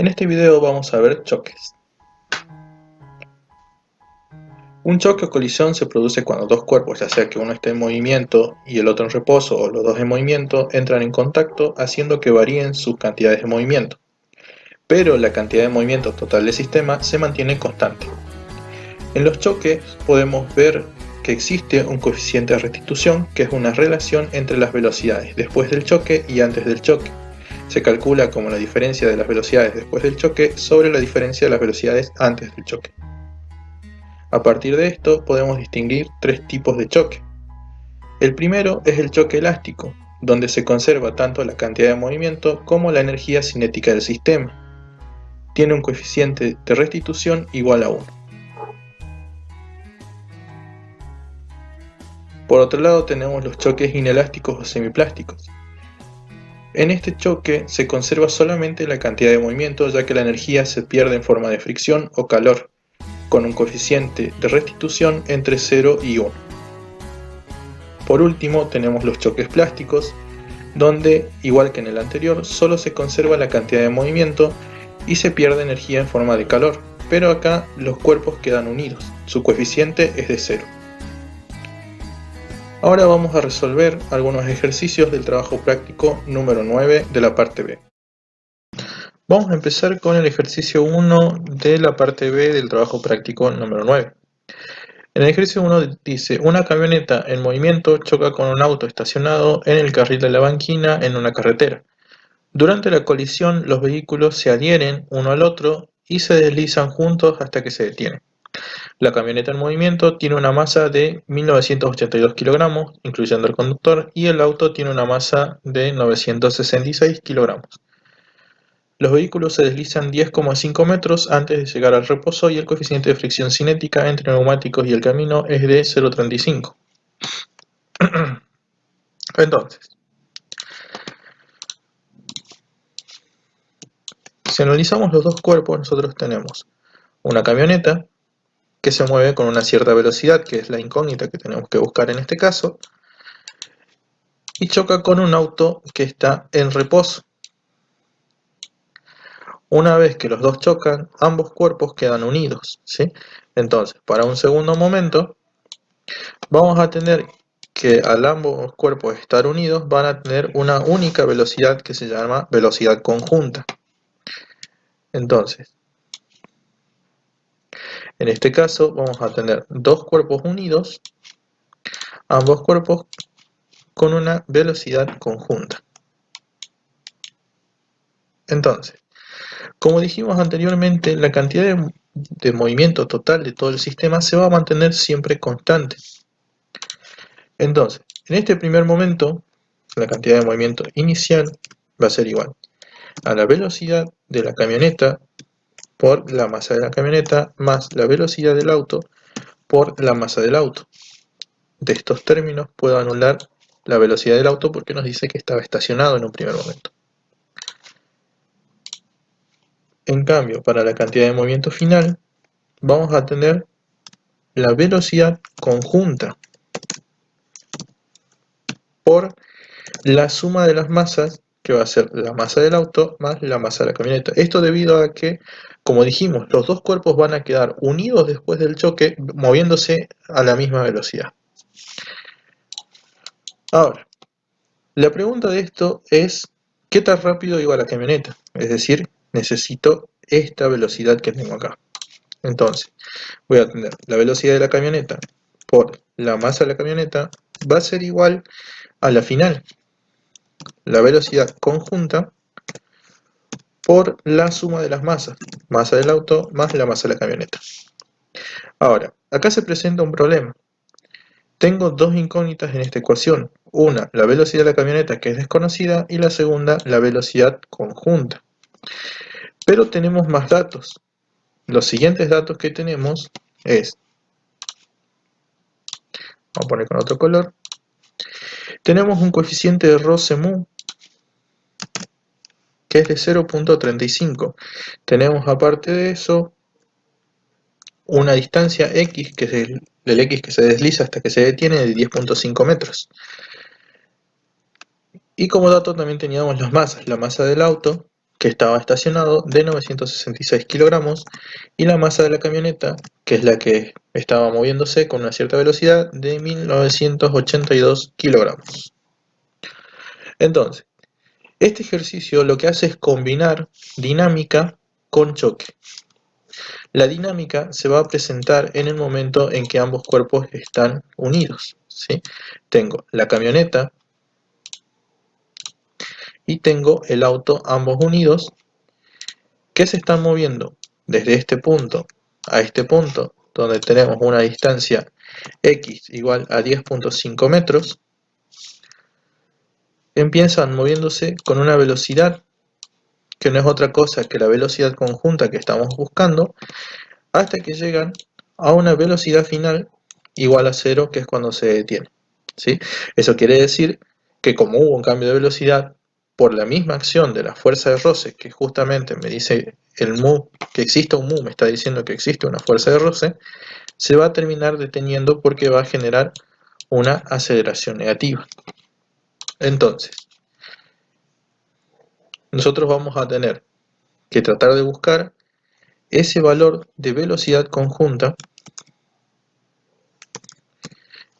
En este video vamos a ver choques. Un choque o colisión se produce cuando dos cuerpos, ya sea que uno esté en movimiento y el otro en reposo, o los dos en movimiento, entran en contacto haciendo que varíen sus cantidades de movimiento. Pero la cantidad de movimiento total del sistema se mantiene constante. En los choques podemos ver que existe un coeficiente de restitución, que es una relación entre las velocidades después del choque y antes del choque. Se calcula como la diferencia de las velocidades después del choque sobre la diferencia de las velocidades antes del choque. A partir de esto podemos distinguir tres tipos de choque. El primero es el choque elástico, donde se conserva tanto la cantidad de movimiento como la energía cinética del sistema. Tiene un coeficiente de restitución igual a 1. Por otro lado tenemos los choques inelásticos o semiplásticos. En este choque se conserva solamente la cantidad de movimiento, ya que la energía se pierde en forma de fricción o calor, con un coeficiente de restitución entre 0 y 1. Por último tenemos los choques plásticos, donde, igual que en el anterior, solo se conserva la cantidad de movimiento y se pierde energía en forma de calor, pero acá los cuerpos quedan unidos, su coeficiente es de 0. Ahora vamos a resolver algunos ejercicios del trabajo práctico número 9 de la parte B. Vamos a empezar con el ejercicio 1 de la parte B del trabajo práctico número 9. En el ejercicio 1 dice: una camioneta en movimiento choca con un auto estacionado en el carril de la banquina en una carretera. Durante la colisión los vehículos se adhieren uno al otro y se deslizan juntos hasta que se detienen. La camioneta en movimiento tiene una masa de 1982 kilogramos, incluyendo el conductor, y el auto tiene una masa de 966 kilogramos. Los vehículos se deslizan 10,5 metros antes de llegar al reposo y el coeficiente de fricción cinética entre neumáticos y el camino es de 0,35. Entonces, si analizamos los dos cuerpos, nosotros tenemos una camioneta que se mueve con una cierta velocidad, que es la incógnita que tenemos que buscar en este caso, y choca con un auto que está en reposo. Una vez que los dos chocan, ambos cuerpos quedan unidos, ¿sí? Entonces, para un segundo momento, vamos a tener que al ambos cuerpos estar unidos van a tener una única velocidad que se llama velocidad conjunta. Entonces, en este caso vamos a tener dos cuerpos unidos, ambos cuerpos con una velocidad conjunta. Entonces, como dijimos anteriormente, la cantidad de movimiento total de todo el sistema se va a mantener siempre constante. Entonces, en este primer momento, la cantidad de movimiento inicial va a ser igual a la velocidad de la camioneta por la masa de la camioneta más la velocidad del auto por la masa del auto. De estos términos puedo anular la velocidad del auto porque nos dice que estaba estacionado en un primer momento. En cambio, para la cantidad de movimiento final, vamos a tener la velocidad conjunta por la suma de las masas, que va a ser la masa del auto más la masa de la camioneta. Esto debido a que, como dijimos, los dos cuerpos van a quedar unidos después del choque, moviéndose a la misma velocidad. Ahora, la pregunta de esto es: ¿qué tan rápido iba la camioneta? Es decir, necesito esta velocidad que tengo acá. Entonces, voy a tener la velocidad de la camioneta por la masa de la camioneta, va a ser igual a la final, la velocidad conjunta por la suma de las masas, masa del auto más la masa de la camioneta. Ahora, acá se presenta un problema. Tengo dos incógnitas en esta ecuación. Una, la velocidad de la camioneta, que es desconocida, y la segunda, la velocidad conjunta. Pero tenemos más datos. Los siguientes datos que tenemos es, vamos a poner con otro color, tenemos un coeficiente de roce mu que es de 0,35. Tenemos aparte de eso una distancia x, que es el x que se desliza hasta que se detiene, de 10,5 metros. Y como dato también teníamos las masas, la masa del auto, que estaba estacionado, de 966 kilogramos, y la masa de la camioneta, que es la que estaba moviéndose con una cierta velocidad, de 1982 kilogramos. Entonces, este ejercicio lo que hace es combinar dinámica con choque. La dinámica se va a presentar en el momento en que ambos cuerpos están unidos, ¿sí? Tengo la camioneta y tengo el auto, ambos unidos, que se están moviendo desde este punto a este punto, donde tenemos una distancia x igual a 10.5 metros. Empiezan moviéndose con una velocidad que no es otra cosa que la velocidad conjunta que estamos buscando, hasta que llegan a una velocidad final igual a 0, que es cuando se detiene, ¿sí? Eso quiere decir que como hubo un cambio de velocidad por la misma acción de la fuerza de roce, que justamente me dice el mu, que existe un mu, me está diciendo que existe una fuerza de roce, se va a terminar deteniendo porque va a generar una aceleración negativa. Entonces, nosotros vamos a tener que tratar de buscar ese valor de velocidad conjunta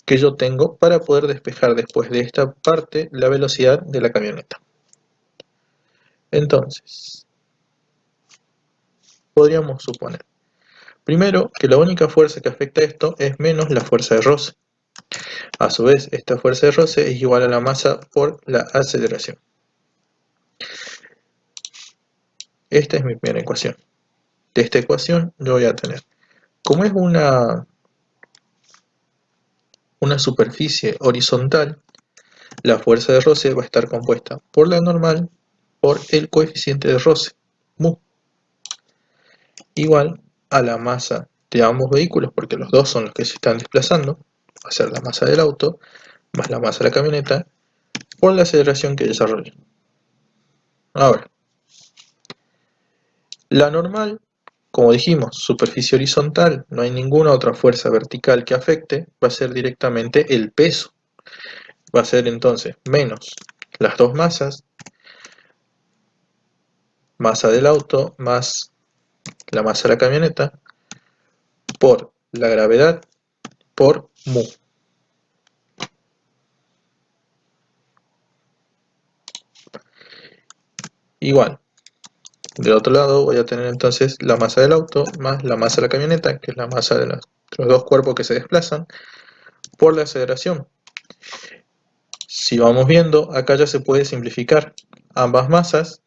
que yo tengo para poder despejar después de esta parte la velocidad de la camioneta. Entonces, podríamos suponer, primero, que la única fuerza que afecta esto es menos la fuerza de roce. A su vez, esta fuerza de roce es igual a la masa por la aceleración. Esta es mi primera ecuación. De esta ecuación yo voy a tener, como es una superficie horizontal, la fuerza de roce va a estar compuesta por la normal por el coeficiente de roce, mu, igual a la masa de ambos vehículos, porque los dos son los que se están desplazando, va a ser la masa del auto más la masa de la camioneta, por la aceleración que desarrolla. Ahora, la normal, como dijimos, superficie horizontal, no hay ninguna otra fuerza vertical que afecte, va a ser directamente el peso. Va a ser entonces menos las dos masas, masa del auto más la masa de la camioneta, por la gravedad por mu. Igual, del otro lado voy a tener entonces la masa del auto más la masa de la camioneta, que es la masa de los dos cuerpos que se desplazan, por la aceleración. Si vamos viendo, acá ya se puede simplificar ambas masas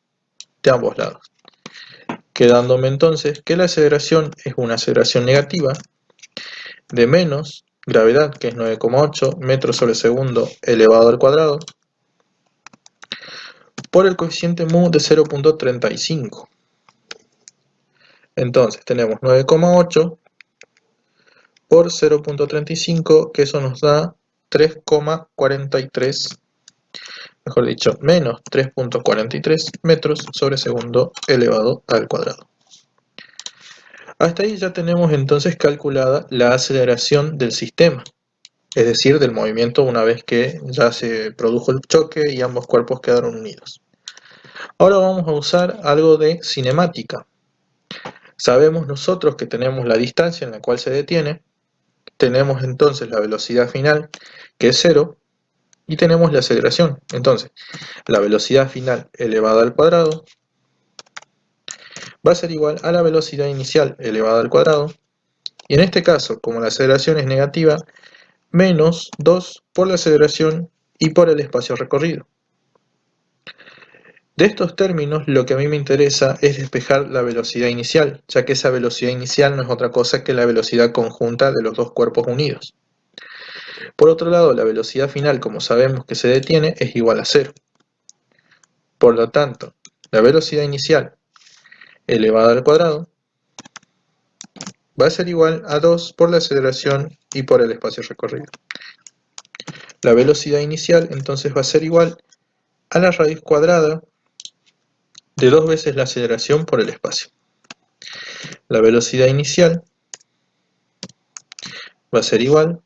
de ambos lados, quedándome entonces que la aceleración es una aceleración negativa de menos gravedad, que es 9,8 metros sobre segundo elevado al cuadrado, por el coeficiente mu de 0.35. Entonces tenemos 9,8 por 0.35, que eso nos da 3,43, mejor dicho, menos 3.43 metros sobre segundo elevado al cuadrado. Hasta ahí ya tenemos entonces calculada la aceleración del sistema, es decir, del movimiento una vez que ya se produjo el choque y ambos cuerpos quedaron unidos. Ahora vamos a usar algo de cinemática. Sabemos nosotros que tenemos la distancia en la cual se detiene, tenemos entonces la velocidad final, que es 0, y tenemos la aceleración. Entonces, la velocidad final elevada al cuadrado va a ser igual a la velocidad inicial elevada al cuadrado, y en este caso, como la aceleración es negativa, menos 2 por la aceleración y por el espacio recorrido. De estos términos, lo que a mí me interesa es despejar la velocidad inicial, ya que esa velocidad inicial no es otra cosa que la velocidad conjunta de los dos cuerpos unidos. Por otro lado, la velocidad final, como sabemos que se detiene, es igual a 0. Por lo tanto, la velocidad inicial elevada al cuadrado va a ser igual a 2 por la aceleración y por el espacio recorrido. La velocidad inicial entonces va a ser igual a la raíz cuadrada de 2 veces la aceleración por el espacio. La velocidad inicial va a ser igual,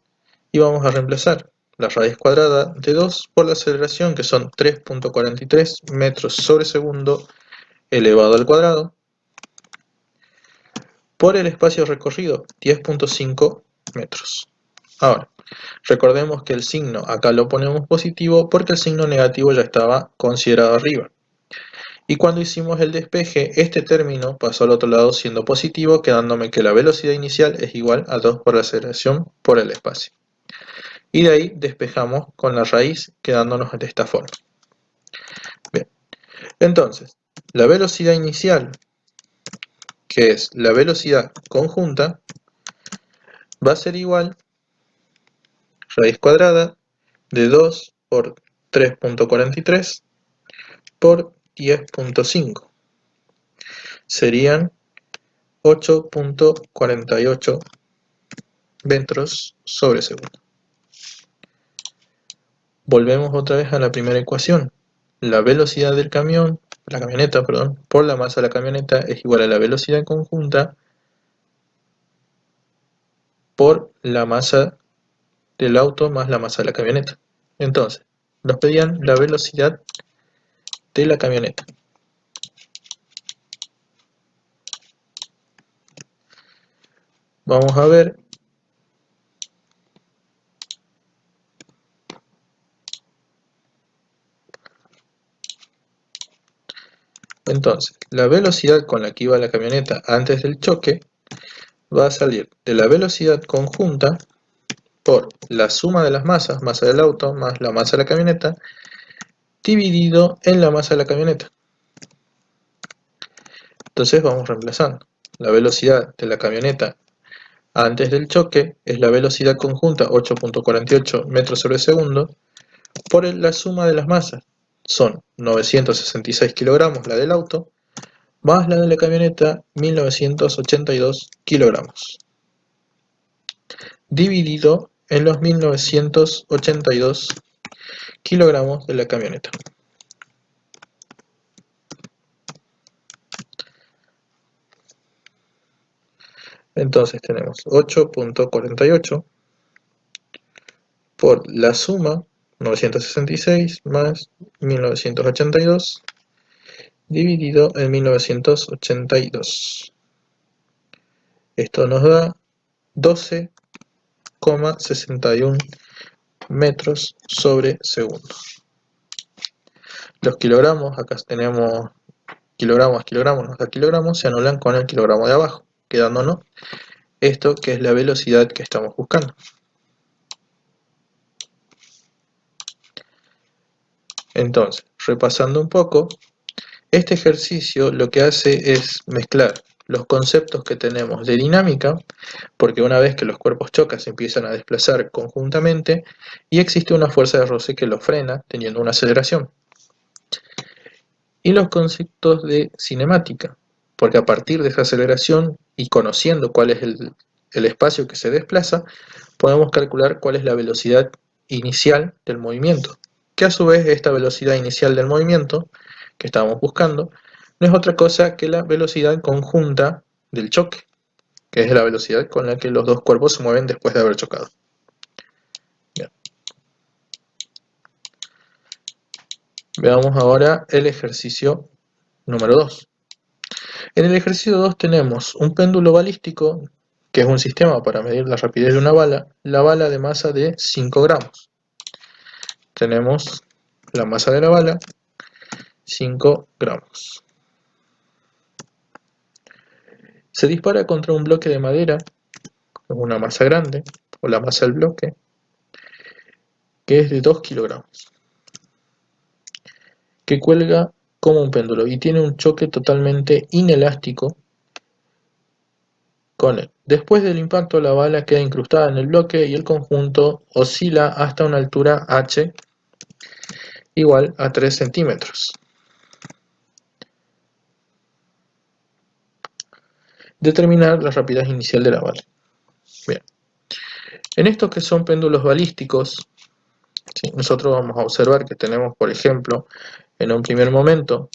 y vamos a reemplazar la raíz cuadrada de 2 por la aceleración, que son 3.43 metros sobre segundo elevado al cuadrado por el espacio recorrido, 10.5 metros. Ahora, recordemos que el signo acá lo ponemos positivo porque el signo negativo ya estaba considerado arriba. Y cuando hicimos el despeje, este término pasó al otro lado siendo positivo, quedándome que la velocidad inicial es igual a 2 por la aceleración por el espacio. Y de ahí despejamos con la raíz, quedándonos de esta forma. Bien, entonces, la velocidad inicial, que es la velocidad conjunta, va a ser igual raíz cuadrada de 2 por 3.43 por 10.5. Serían 8.48 metros sobre segundo. Volvemos otra vez a la primera ecuación. La velocidad del camión, la camioneta, perdón, por la masa de la camioneta es igual a la velocidad conjunta por la masa del auto más la masa de la camioneta. Entonces, nos pedían la velocidad de la camioneta. Vamos a ver. Entonces, la velocidad con la que iba la camioneta antes del choque va a salir de la velocidad conjunta por la suma de las masas, masa del auto más la masa de la camioneta, dividido en la masa de la camioneta. Entonces vamos reemplazando. La velocidad de la camioneta antes del choque es la velocidad conjunta 8.48 metros sobre segundo por la suma de las masas. Son 966 kilogramos la del auto más la de la camioneta 1982 kilogramos. Dividido en los 1982 kilogramos de la camioneta. Entonces tenemos 8.48 por la suma 966 más 1982 dividido en 1982. Esto nos da 12,61 metros sobre segundo. Los kilogramos, acá tenemos kilogramos, nos da kilogramos, se anulan con el kilogramo de abajo, quedándonos esto que es la velocidad que estamos buscando. Entonces, repasando un poco, este ejercicio lo que hace es mezclar los conceptos que tenemos de dinámica, porque una vez que los cuerpos chocan se empiezan a desplazar conjuntamente y existe una fuerza de roce que los frena teniendo una aceleración. Y los conceptos de cinemática, porque a partir de esa aceleración y conociendo cuál es el espacio que se desplaza, podemos calcular cuál es la velocidad inicial del movimiento, que a su vez esta velocidad inicial del movimiento que estábamos buscando no es otra cosa que la velocidad conjunta del choque, que es la velocidad con la que los dos cuerpos se mueven después de haber chocado. Bien. Veamos ahora el ejercicio número 2. En el ejercicio 2 tenemos un péndulo balístico, que es un sistema para medir la rapidez de una bala, la bala de masa de 5 gramos. Tenemos la masa de la bala, 5 gramos. Se dispara contra un bloque de madera, con una masa grande, o la masa del bloque, que es de 2 kilogramos, que cuelga como un péndulo y tiene un choque totalmente inelástico con él. Después del impacto, la bala queda incrustada en el bloque y el conjunto oscila hasta una altura h igual a 3 centímetros. Determinar la rapidez inicial de la bala. Bien. En estos que son péndulos balísticos, ¿sí? Nosotros vamos a observar que tenemos, por ejemplo, en un primer momento,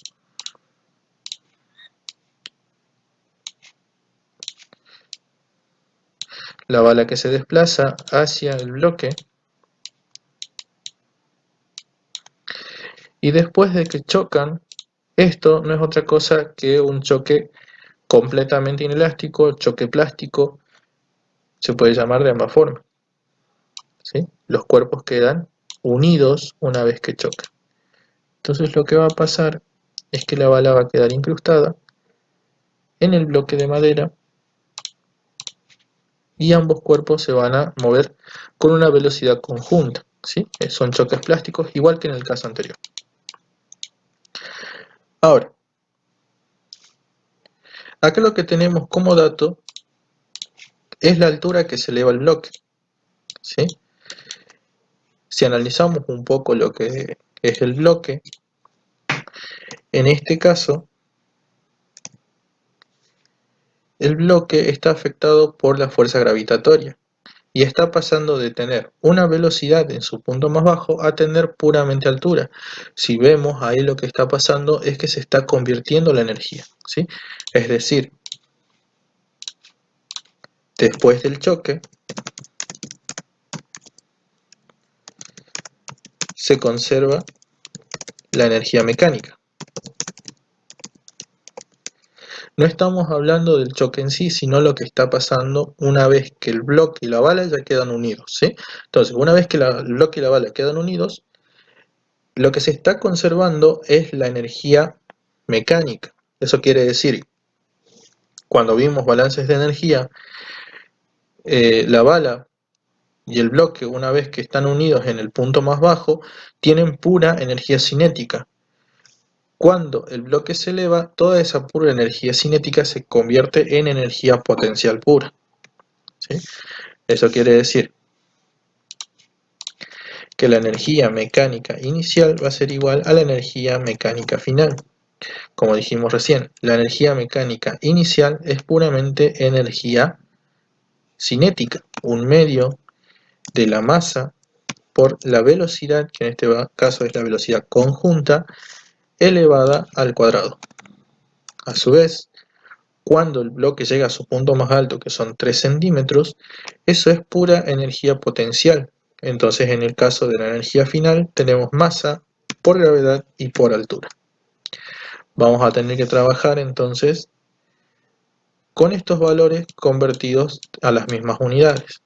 la bala que se desplaza hacia el bloque y después de que chocan Esto no es otra cosa que un choque completamente inelástico, choque plástico, se puede llamar de ambas formas, ¿sí? Los cuerpos quedan unidos una vez que chocan. Entonces lo que va a pasar es que la bala va a quedar incrustada en el bloque de madera y ambos cuerpos se van a mover con una velocidad conjunta, ¿sí? Son choques plásticos igual que en el caso anterior. Ahora, acá lo que tenemos como dato es la altura que se eleva el bloque, ¿sí? Si analizamos un poco lo que es el bloque, en este caso, el bloque está afectado por la fuerza gravitatoria y está pasando de tener una velocidad en su punto más bajo a tener puramente altura. Si vemos ahí lo que está pasando es que se está convirtiendo la energía, ¿sí? Es decir, después del choque se conserva la energía mecánica. No estamos hablando del choque en sí, sino lo que está pasando una vez que el bloque y la bala ya quedan unidos, ¿sí? Entonces, una vez que el bloque y la bala quedan unidos, lo que se está conservando es la energía mecánica. Eso quiere decir, cuando vimos balances de energía, la bala y el bloque, una vez que están unidos en el punto más bajo, tienen pura energía cinética. Cuando el bloque se eleva, toda esa pura energía cinética se convierte en energía potencial pura, ¿sí? Eso quiere decir que la energía mecánica inicial va a ser igual a la energía mecánica final. Como dijimos recién, la energía mecánica inicial es puramente energía cinética, un medio de la masa por la velocidad, que en este caso es la velocidad conjunta, elevada al cuadrado. A su vez, cuando el bloque llega a su punto más alto, que son 3 centímetros, eso es pura energía potencial. Entonces, en el caso de la energía final, tenemos masa por gravedad y por altura. Vamos a tener que trabajar entonces con estos valores convertidos a las mismas unidades.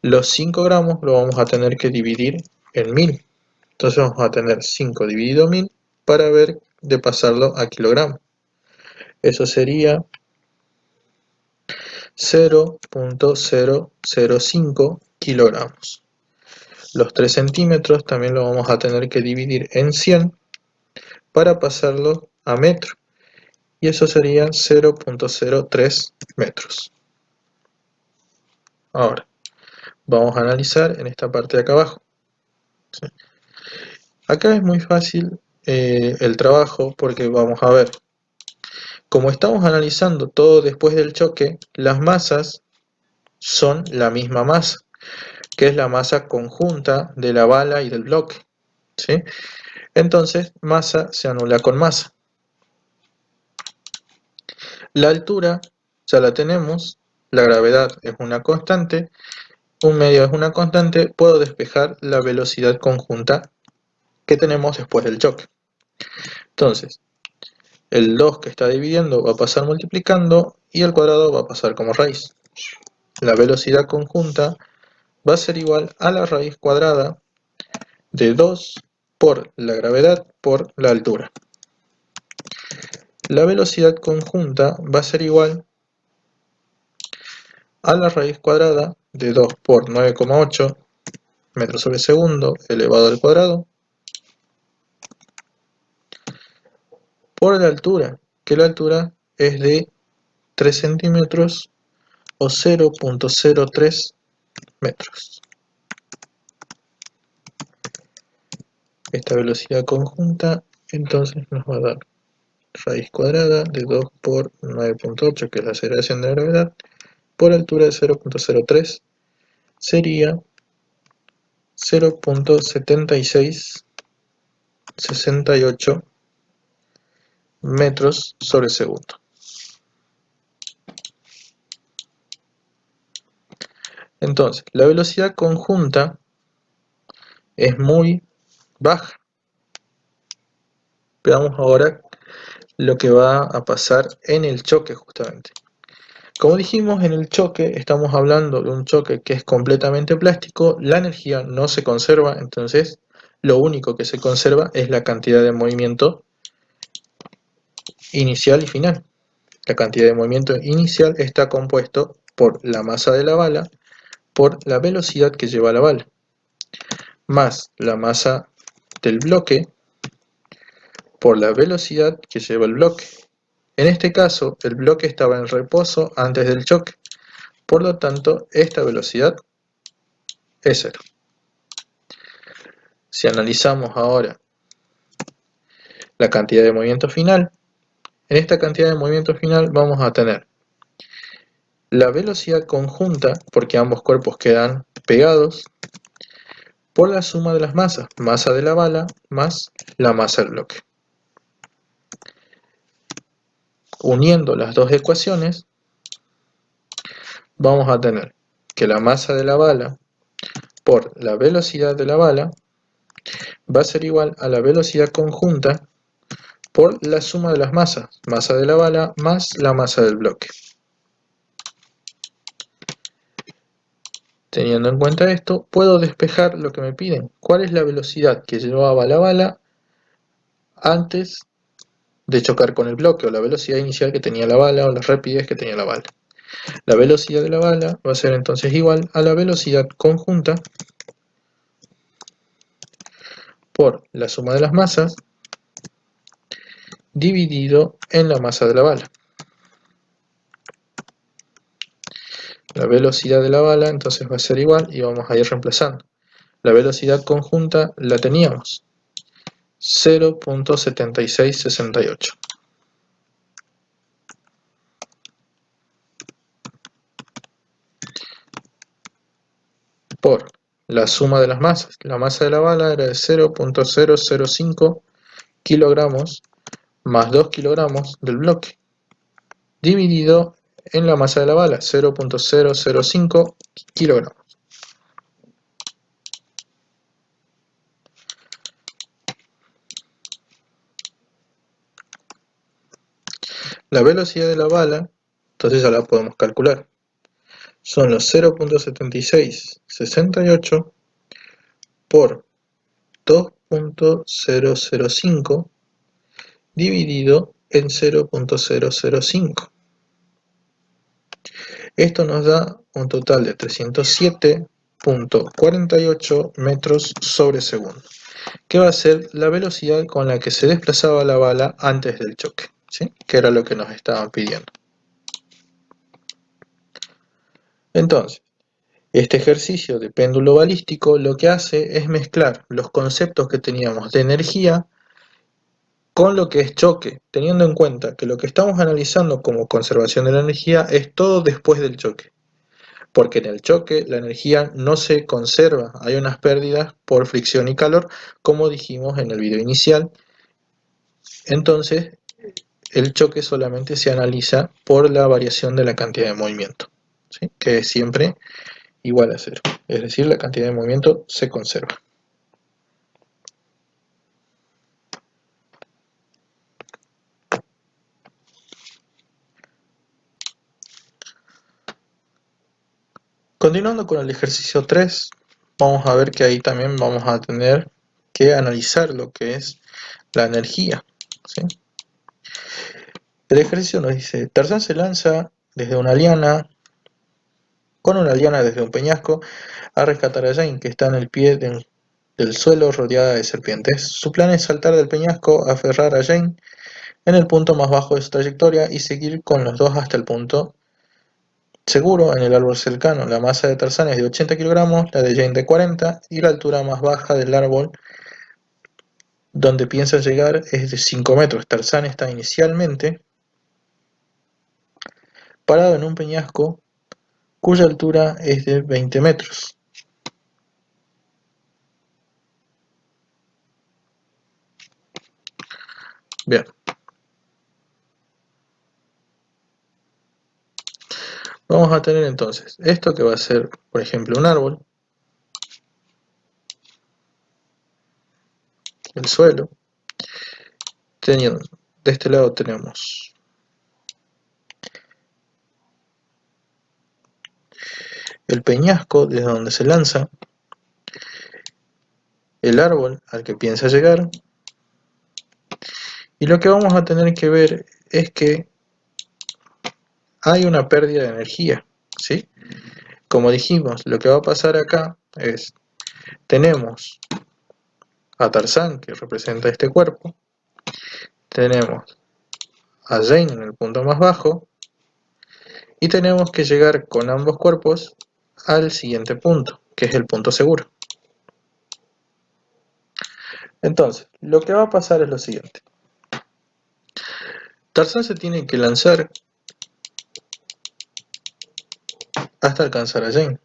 Los 5 gramos lo vamos a tener que dividir en 1000. Entonces vamos a tener 5 dividido 1000 para ver de pasarlo a kilogramos. Eso sería 0.005 kilogramos. Los 3 centímetros también lo vamos a tener que dividir en 100 para pasarlo a metro. Y eso sería 0.03 metros. Ahora, vamos a analizar en esta parte de acá abajo, ¿sí? Acá es muy fácil el trabajo porque vamos a ver, como estamos analizando todo después del choque, las masas son la misma masa, que es la masa conjunta de la bala y del bloque, ¿sí? Entonces, masa se anula con masa. La altura ya la tenemos, la gravedad es una constante, un medio es una constante, puedo despejar la velocidad conjunta que tenemos después del choque. Entonces, el 2 que está dividiendo va a pasar multiplicando y el cuadrado va a pasar como raíz. La velocidad conjunta va a ser igual a la raíz cuadrada de 2 por la gravedad por la altura. La velocidad conjunta va a ser igual a la raíz cuadrada de 2 por 9,8 metros sobre segundo elevado al cuadrado por la altura, que la altura es de 3 centímetros o 0.03 metros. Esta velocidad conjunta entonces nos va a dar raíz cuadrada de 2 por 9.8, que es la aceleración de la gravedad, por altura de 0.03, sería 0.7668 metros sobre segundo. Entonces, la velocidad conjunta es muy baja. Veamos ahora lo que va a pasar en el choque justamente. Como dijimos, en el choque estamos hablando de un choque que es completamente plástico, la energía no se conserva, entonces lo único que se conserva es la cantidad de movimiento inicial y final. La cantidad de movimiento inicial está compuesto por la masa de la bala, por la velocidad que lleva la bala, más la masa del bloque por la velocidad que lleva el bloque. En este caso, el bloque estaba en reposo antes del choque, por lo tanto, esta velocidad es cero. Si analizamos ahora la cantidad de movimiento final, en esta cantidad de movimiento final vamos a tener la velocidad conjunta, porque ambos cuerpos quedan pegados, por la suma de las masas, masa de la bala más la masa del bloque. Uniendo las dos ecuaciones, vamos a tener que la masa de la bala por la velocidad de la bala va a ser igual a la velocidad conjunta por la suma de las masas, masa de la bala más la masa del bloque. Teniendo en cuenta esto, puedo despejar lo que me piden. ¿Cuál es la velocidad que llevaba la bala antes de chocar con el bloque? O la velocidad inicial que tenía la bala, o la rapidez que tenía la bala. La velocidad de la bala va a ser entonces igual a la velocidad conjunta por la suma de las masas dividido en la masa de la bala. La velocidad de la bala entonces va a ser igual, y vamos a ir reemplazando. La velocidad conjunta la teníamos, 0.7668. Por la suma de las masas. La masa de la bala era de 0.005 kilogramos más 2 kilogramos del bloque, dividido en la masa de la bala, 0.005 kilogramos. La velocidad de la bala, entonces ya la podemos calcular. Son los 0.7668 por 2.005 dividido en 0.005. Esto nos da un total de 307.48 metros sobre segundo, que va a ser la velocidad con la que se desplazaba la bala antes del choque, ¿sí? Que era lo que nos estaban pidiendo. Entonces, este ejercicio de péndulo balístico lo que hace es mezclar los conceptos que teníamos de energía con lo que es choque, teniendo en cuenta que lo que estamos analizando como conservación de la energía es todo después del choque. Porque en el choque la energía no se conserva, hay unas pérdidas por fricción y calor, como dijimos en el video inicial. Entonces, el choque solamente se analiza por la variación de la cantidad de movimiento, ¿sí? Que es siempre igual a cero, es decir, la cantidad de movimiento se conserva. Continuando con el ejercicio 3, vamos a ver que ahí también vamos a tener que analizar lo que es la energía, ¿sí? El ejercicio nos dice, Tarzán se lanza desde una liana, con una liana desde un peñasco, a rescatar a Jane, que está en el pie del suelo rodeada de serpientes. Su plan es saltar del peñasco, aferrar a Jane en el punto más bajo de su trayectoria y seguir con los dos hasta el punto seguro en el árbol cercano. La masa de Tarzán es de 80 kilogramos, la de Jane de 40, y la altura más baja del árbol donde piensa llegar es de 5 metros. Tarzán está inicialmente parado en un peñasco cuya altura es de 20 metros. Bien. Vamos a tener entonces esto que va a ser, por ejemplo, un árbol, el suelo, teniendo, de este lado tenemos el peñasco desde donde se lanza, el árbol al que piensa llegar, y lo que vamos a tener que ver es que hay una pérdida de energía, ¿sí? Como dijimos, lo que va a pasar acá es, tenemos a Tarzán, que representa este cuerpo, tenemos a Jane en el punto más bajo, y tenemos que llegar con ambos cuerpos al siguiente punto, que es el punto seguro. Entonces, lo que va a pasar es lo siguiente. Tarzán se tiene que lanzar hasta alcanzar a Jane.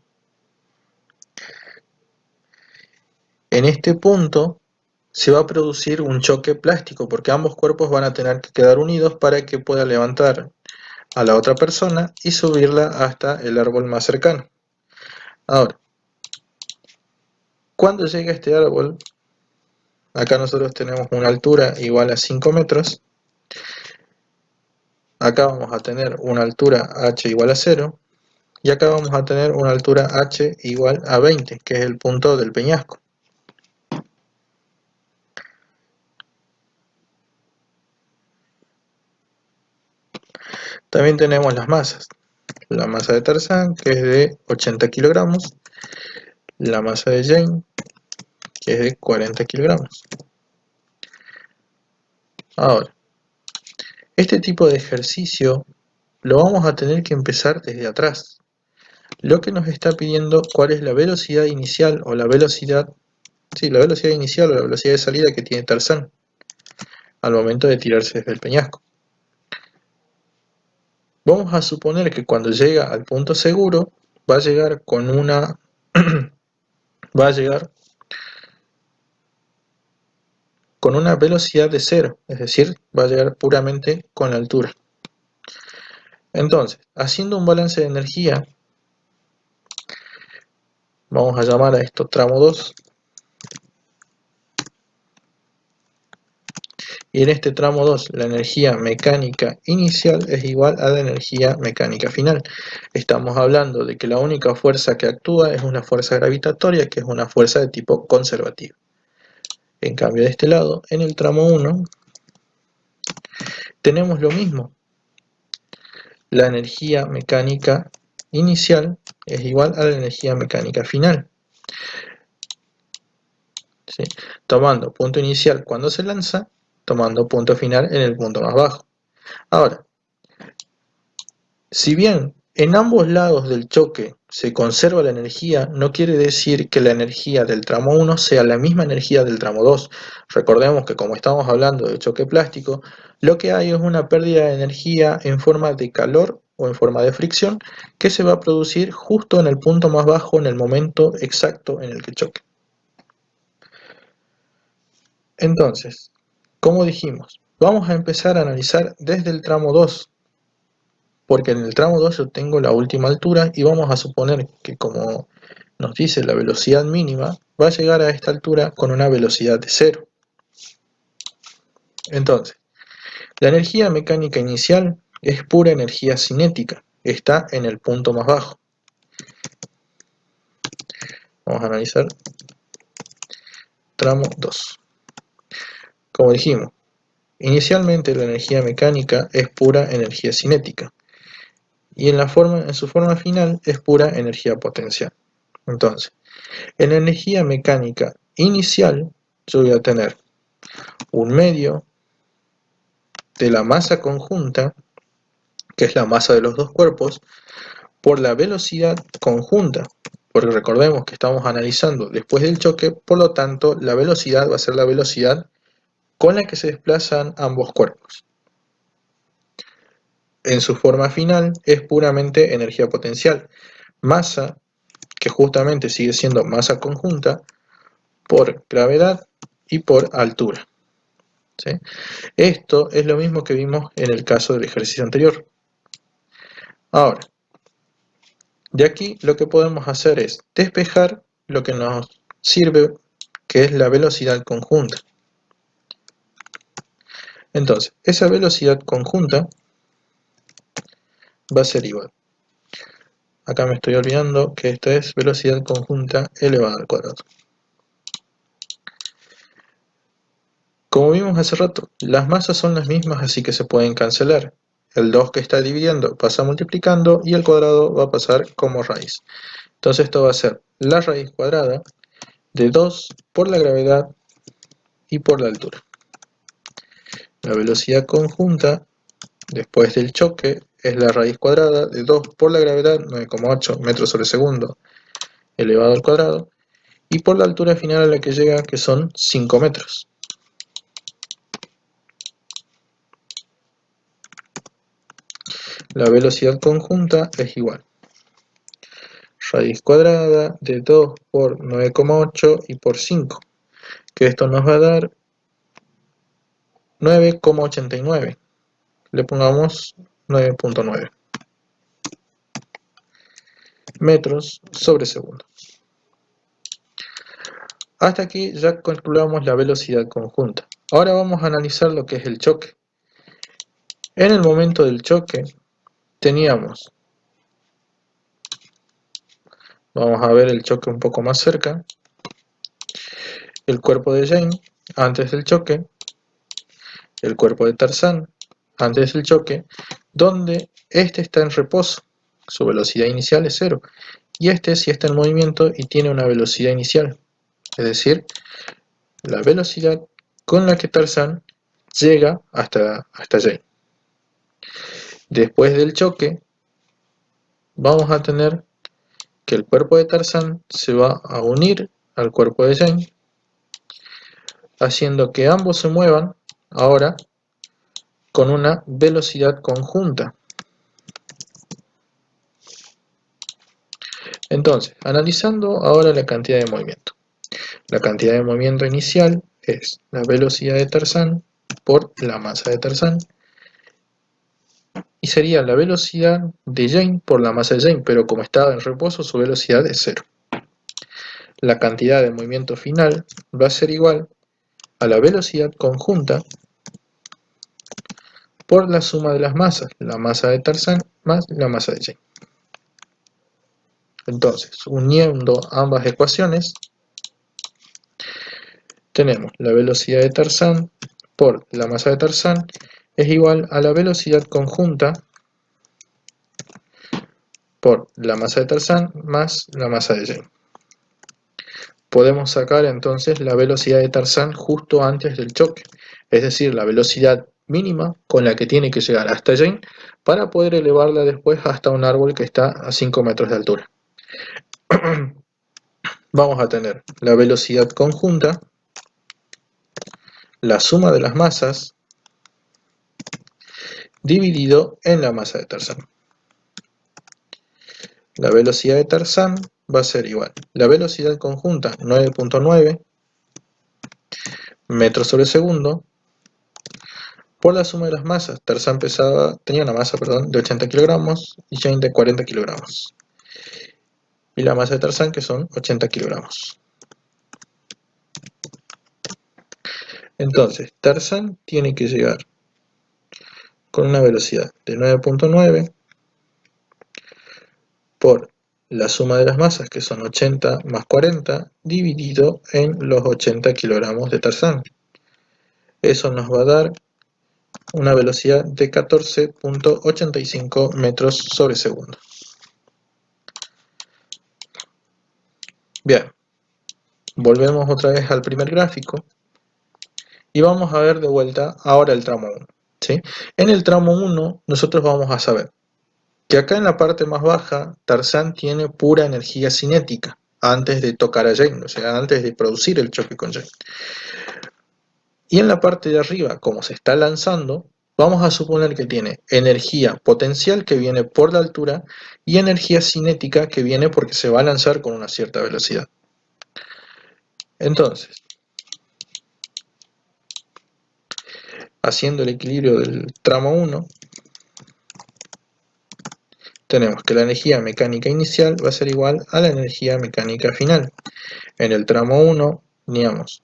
En este punto se va a producir un choque plástico porque ambos cuerpos van a tener que quedar unidos para que pueda levantar a la otra persona y subirla hasta el árbol más cercano. Ahora, cuando llegue a este árbol, acá nosotros tenemos una altura igual a 5 metros, acá vamos a tener una altura h igual a 0, y acá vamos a tener una altura h igual a 20, que es el punto del peñasco. También tenemos las masas. La masa de Tarzán, que es de 80 kilogramos, la masa de Jane, que es de 40 kilogramos. Ahora, este tipo de ejercicio lo vamos a tener que empezar desde atrás. Lo que nos está pidiendo cuál es la velocidad inicial o la velocidad, sí, la velocidad inicial o la velocidad de salida que tiene Tarzán al momento de tirarse desde el peñasco. Vamos a suponer que cuando llega al punto seguro va a llegar con una va a llegar con una velocidad de 0, es decir, va a llegar puramente con la altura. Entonces, haciendo un balance de energía, vamos a llamar a esto tramo 2, y en este tramo 2 la energía mecánica inicial es igual a la energía mecánica final. Estamos hablando de que la única fuerza que actúa es una fuerza gravitatoria, que es una fuerza de tipo conservativo. En cambio, de este lado, en el tramo 1, tenemos lo mismo. La energía mecánica inicial es igual a la energía mecánica final. ¿Sí? Tomando punto inicial cuando se lanza, tomando punto final en el punto más bajo. Ahora, si bien en ambos lados del choque se conserva la energía, no quiere decir que la energía del tramo 1 sea la misma energía del tramo 2. Recordemos que como estamos hablando de choque plástico, lo que hay es una pérdida de energía en forma de calor o en forma de fricción que se va a producir justo en el punto más bajo en el momento exacto en el que choque. Entonces, como dijimos, vamos a empezar a analizar desde el tramo 2, porque en el tramo 2 yo tengo la última altura y vamos a suponer que, como nos dice la velocidad mínima, va a llegar a esta altura con una velocidad de 0. Entonces, la energía mecánica inicial es pura energía cinética, está en el punto más bajo. Vamos a analizar tramo 2. Como dijimos, inicialmente la energía mecánica es pura energía cinética y en su forma final es pura energía potencial. Entonces, en la energía mecánica inicial yo voy a tener un medio de la masa conjunta, que es la masa de los dos cuerpos, por la velocidad conjunta, porque recordemos que estamos analizando después del choque, por lo tanto la velocidad va a ser la velocidad con la que se desplazan ambos cuerpos. En su forma final es puramente energía potencial, masa, que justamente sigue siendo masa conjunta, por gravedad y por altura. ¿Sí? Esto es lo mismo que vimos en el caso del ejercicio anterior. Ahora, de aquí lo que podemos hacer es despejar lo que nos sirve, que es la velocidad conjunta. Entonces, esa velocidad conjunta va a ser igual. Acá me estoy olvidando que esta es velocidad conjunta elevada al cuadrado. Como vimos hace rato, las masas son las mismas, así que se pueden cancelar. El 2 que está dividiendo pasa multiplicando y el cuadrado va a pasar como raíz. Entonces esto va a ser la raíz cuadrada de 2 por la gravedad y por la altura. La velocidad conjunta después del choque es la raíz cuadrada de 2 por la gravedad, 9,8 metros sobre segundo elevado al cuadrado, y por la altura final a la que llega, que son 5 metros. La velocidad conjunta es igual raíz cuadrada de 2 por 9,8 y por 5, que esto nos va a dar 9,89. Le pongamos 9,9 metros sobre segundo. Hasta aquí ya calculamos la velocidad conjunta. Ahora vamos a analizar lo que es el choque. En el momento del choque teníamos, vamos a ver el choque un poco más cerca, el cuerpo de Jane antes del choque, el cuerpo de Tarzán antes del choque, donde este está en reposo, su velocidad inicial es 0, y este sí está en movimiento y tiene una velocidad inicial, es decir, la velocidad con la que Tarzán llega hasta Jane. Después del choque, vamos a tener que el cuerpo de Tarzán se va a unir al cuerpo de Jane, haciendo que ambos se muevan ahora con una velocidad conjunta. Entonces, analizando ahora la cantidad de movimiento. La cantidad de movimiento inicial es la velocidad de Tarzán por la masa de Tarzán, y sería la velocidad de Jane por la masa de Jane, pero como estaba en reposo su velocidad es 0. La cantidad de movimiento final va a ser igual a la velocidad conjunta por la suma de las masas, la masa de Tarzán más la masa de Jane. Entonces, uniendo ambas ecuaciones, tenemos la velocidad de Tarzán por la masa de Tarzán es igual a la velocidad conjunta por la masa de Tarzán más la masa de Jane. Podemos sacar entonces la velocidad de Tarzán justo antes del choque, es decir, la velocidad mínima con la que tiene que llegar hasta Jane para poder elevarla después hasta un árbol que está a 5 metros de altura. Vamos a tener la velocidad conjunta, la suma de las masas, dividido en la masa de Tarzán. La velocidad de Tarzán va a ser igual. La velocidad conjunta, 9,9 metros sobre segundo, por la suma de las masas. Tarzán tenía una masa de 80 kilogramos y Jane de 40 kilogramos. Y la masa de Tarzán, que son 80 kilogramos. Entonces, Tarzán tiene que llegar con una velocidad de 9,9 por la suma de las masas, que son 80 más 40, dividido en los 80 kilogramos de Tarzán. Eso nos va a dar una velocidad de 14,85 metros sobre segundo. Bien, volvemos otra vez al primer gráfico y vamos a ver de vuelta ahora el tramo 1. ¿sí? En el tramo 1 nosotros vamos a saber que acá en la parte más baja Tarzán tiene pura energía cinética antes de tocar a Jane, o sea, antes de producir el choque con Jane. Y en la parte de arriba, como se está lanzando, vamos a suponer que tiene energía potencial que viene por la altura y energía cinética que viene porque se va a lanzar con una cierta velocidad. Entonces, haciendo el equilibrio del tramo 1, tenemos que la energía mecánica inicial va a ser igual a la energía mecánica final. En el tramo 1, digamos,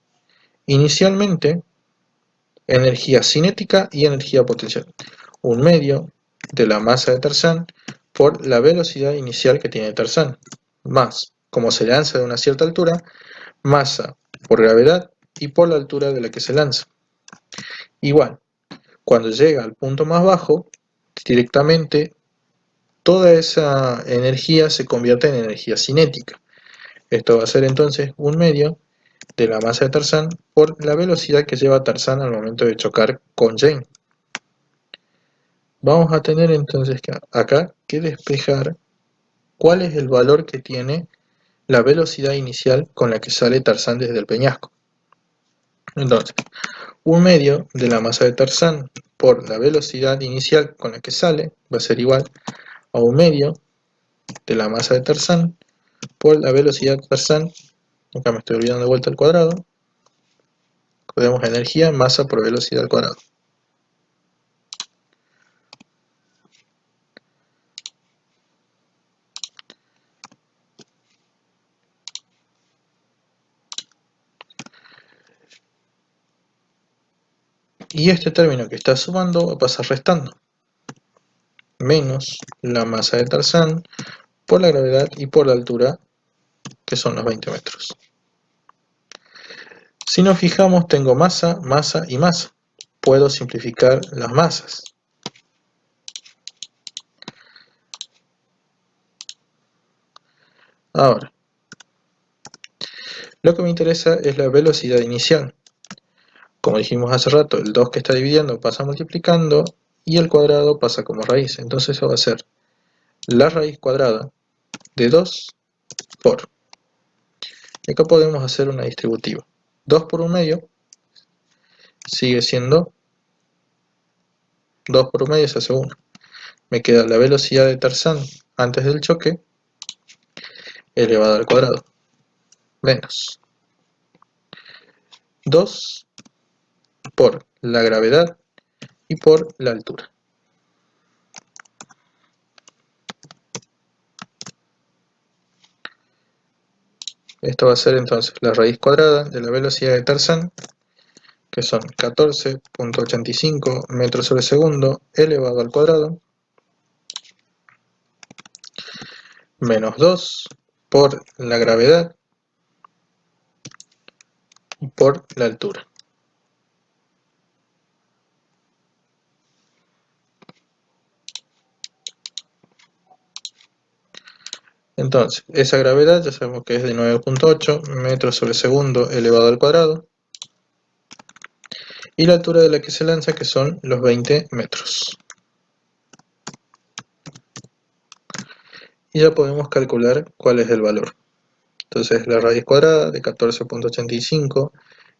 inicialmente energía cinética y energía potencial. 1/2 de la masa de Tarzán por la velocidad inicial que tiene Tarzán, más, como se lanza de una cierta altura, masa por gravedad y por la altura de la que se lanza. Igual, cuando llega al punto más bajo, directamente toda esa energía se convierte en energía cinética. Esto va a ser entonces 1/2 de la masa de Tarzán por la velocidad que lleva Tarzán al momento de chocar con Jane. Vamos a tener entonces acá que despejar cuál es el valor que tiene la velocidad inicial con la que sale Tarzán desde el peñasco. Entonces, 1/2 de la masa de Tarzán por la velocidad inicial con la que sale va a ser igual a 1/2 de la masa de Tarzán por la velocidad de Tarzán, acá me estoy olvidando de vuelta al cuadrado, tenemos energía, masa por velocidad al cuadrado. Y este término que está sumando va a pasar restando, menos la masa de Tarzán por la gravedad y por la altura, que son los 20 metros. Si nos fijamos, tengo masa, masa y masa. Puedo simplificar las masas. Ahora, lo que me interesa es la velocidad inicial. Como dijimos hace rato, el 2 que está dividiendo pasa multiplicando y el cuadrado pasa como raíz. Entonces eso va a ser la raíz cuadrada de 2 por. Y acá podemos hacer una distributiva. 2 por 1/2 sigue siendo 2 por 1/2 se hace 1. Me queda la velocidad de Tarzán antes del choque elevado al cuadrado menos 2 por la gravedad y por la altura. Esto va a ser entonces la raíz cuadrada de la velocidad de Tarzán, que son 14.85 metros sobre segundo elevado al cuadrado, menos 2 por la gravedad y por la altura. Entonces, esa gravedad ya sabemos que es de 9.8 metros sobre segundo elevado al cuadrado, y la altura de la que se lanza, que son los 20 metros. Y ya podemos calcular cuál es el valor. Entonces la raíz cuadrada de 14.85,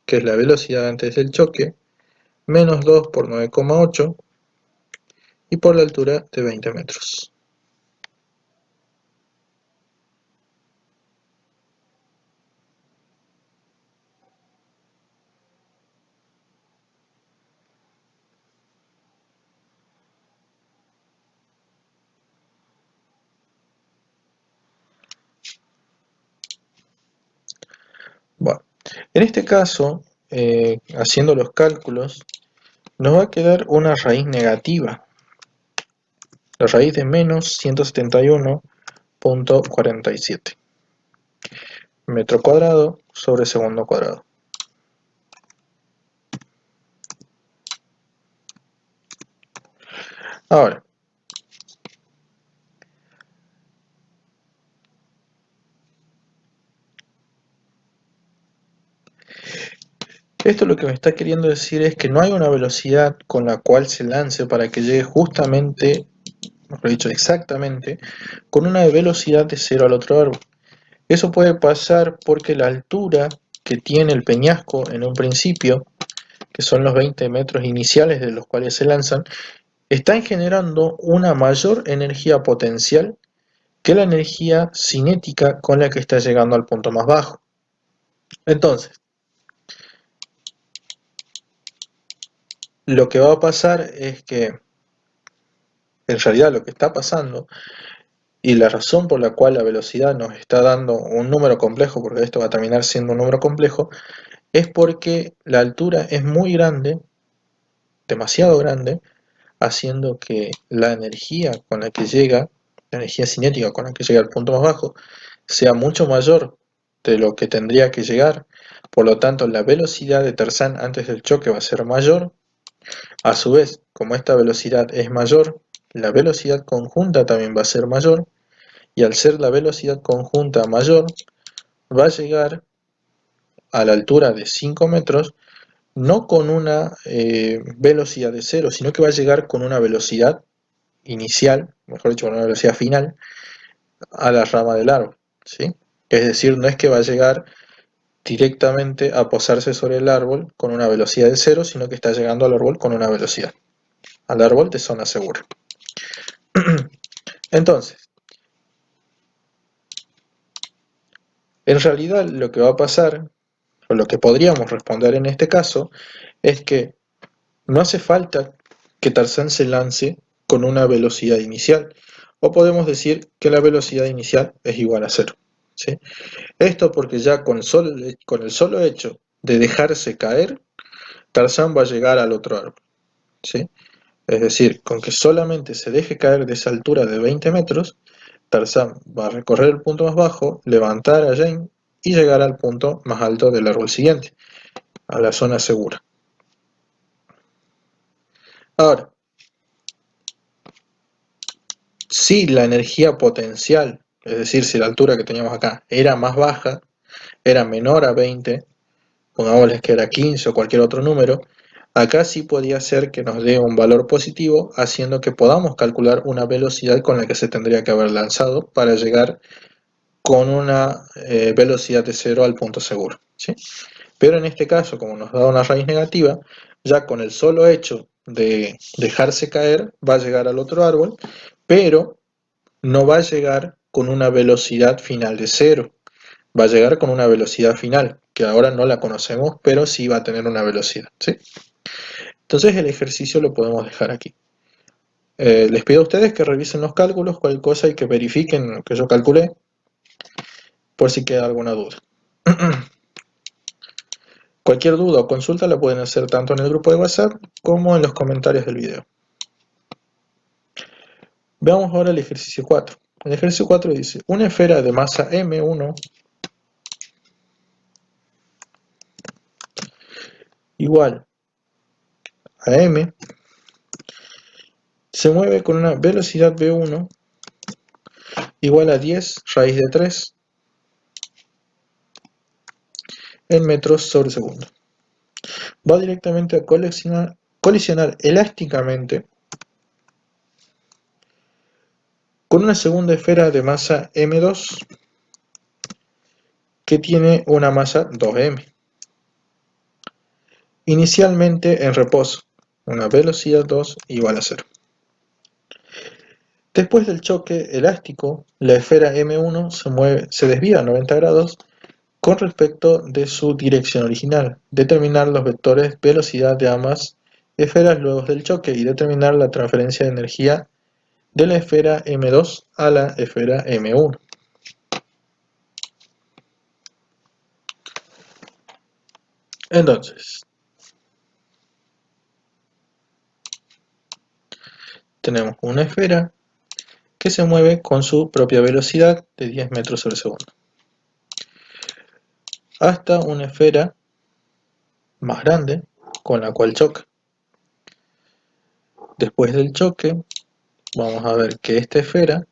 que es la velocidad antes del choque, menos 2 por 9,8 y por la altura de 20 metros. Bueno, en este caso, haciendo los cálculos, nos va a quedar una raíz negativa, la raíz de menos 171.47 metro cuadrado sobre segundo cuadrado. Ahora, esto lo que me está queriendo decir es que no hay una velocidad con la cual se lance para que llegue justamente, mejor dicho, exactamente, con una velocidad de 0 al otro árbol. Eso puede pasar porque la altura que tiene el peñasco en un principio, que son los 20 metros iniciales de los cuales se lanzan, están generando una mayor energía potencial que la energía cinética con la que está llegando al punto más bajo. Entonces, lo que va a pasar es que, en realidad lo que está pasando, y la razón por la cual la velocidad nos está dando un número complejo, porque esto va a terminar siendo un número complejo, es porque la altura es muy grande demasiado grande, haciendo que la energía con la que llega, la energía cinética con la que llega al punto más bajo, sea mucho mayor de lo que tendría que llegar. Por lo tanto, la velocidad de Tarzán antes del choque va a ser mayor. A su vez, como esta velocidad es mayor, la velocidad conjunta también va a ser mayor, y al ser la velocidad conjunta mayor, va a llegar a la altura de 5 metros, no con una velocidad de cero, sino que va a llegar con una velocidad inicial, mejor dicho, con una velocidad final, a la rama del árbol, ¿sí? Es decir, no es que va a llegar directamente a posarse sobre el árbol con una velocidad de cero, sino que está llegando al árbol con una velocidad, al árbol de zona segura. Entonces, en realidad lo que va a pasar, o lo que podríamos responder en este caso, es que no hace falta que Tarzán se lance con una velocidad inicial, o podemos decir que la velocidad inicial es igual a cero, ¿sí? Esto porque ya con el solo hecho de dejarse caer, Tarzán va a llegar al otro árbol, ¿sí? Es decir, con que solamente se deje caer de esa altura de 20 metros, Tarzán va a recorrer el punto más bajo, levantar a Jane y llegar al punto más alto del árbol siguiente, a la zona segura. Ahora, si la energía potencial, es decir, si la altura que teníamos acá era más baja, era menor a 20, pongámosles que era 15 o cualquier otro número, acá sí podía ser que nos dé un valor positivo, haciendo que podamos calcular una velocidad con la que se tendría que haber lanzado para llegar con una velocidad de cero al punto seguro, ¿sí? Pero en este caso, como nos da una raíz negativa, ya con el solo hecho de dejarse caer, va a llegar al otro árbol, pero no va a llegar con una velocidad final de cero, va a llegar con una velocidad final, que ahora no la conocemos, pero sí va a tener una velocidad, ¿sí? Entonces el ejercicio lo podemos dejar aquí. Les pido a ustedes que revisen los cálculos, cualquier cosa, y que verifiquen lo que yo calculé, por si queda alguna duda. Cualquier duda o consulta la pueden hacer tanto en el grupo de WhatsApp como en los comentarios del video. Veamos ahora el ejercicio 4. El ejercicio 4 dice, una esfera de masa M1 igual a M se mueve con una velocidad V1 igual a 10 raíz de 3 en metros sobre segundo. Va directamente a colisionar elásticamente con una segunda esfera de masa M2 que tiene una masa 2M. Inicialmente en reposo, una velocidad 2 igual a 0. Después del choque elástico, la esfera M1 se desvía a 90 grados con respecto de su dirección original, determinar los vectores velocidad de ambas esferas luego del choque y determinar la transferencia de energía de la esfera M2 a la esfera M1. Entonces, tenemos una esfera que se mueve con su propia velocidad de 10 metros sobre segundo, hasta una esfera más grande con la cual choca. Después del choque, vamos a ver que esta esfera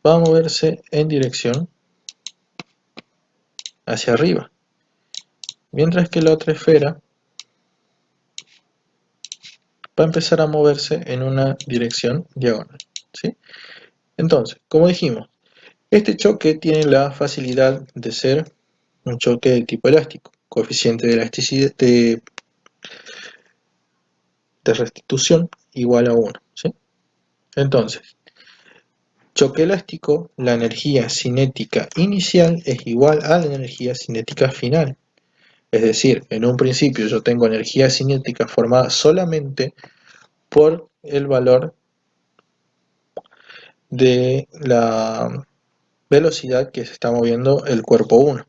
va a moverse en dirección hacia arriba, mientras que la otra esfera va a empezar a moverse en una dirección diagonal, ¿sí? Entonces, como dijimos, este choque tiene la facilidad de ser un choque de tipo elástico, coeficiente de elasticidad de restitución igual a 1, ¿sí? Entonces, choque elástico, la energía cinética inicial es igual a la energía cinética final. Es decir, en un principio yo tengo energía cinética formada solamente por el valor de la velocidad que se está moviendo el cuerpo 1.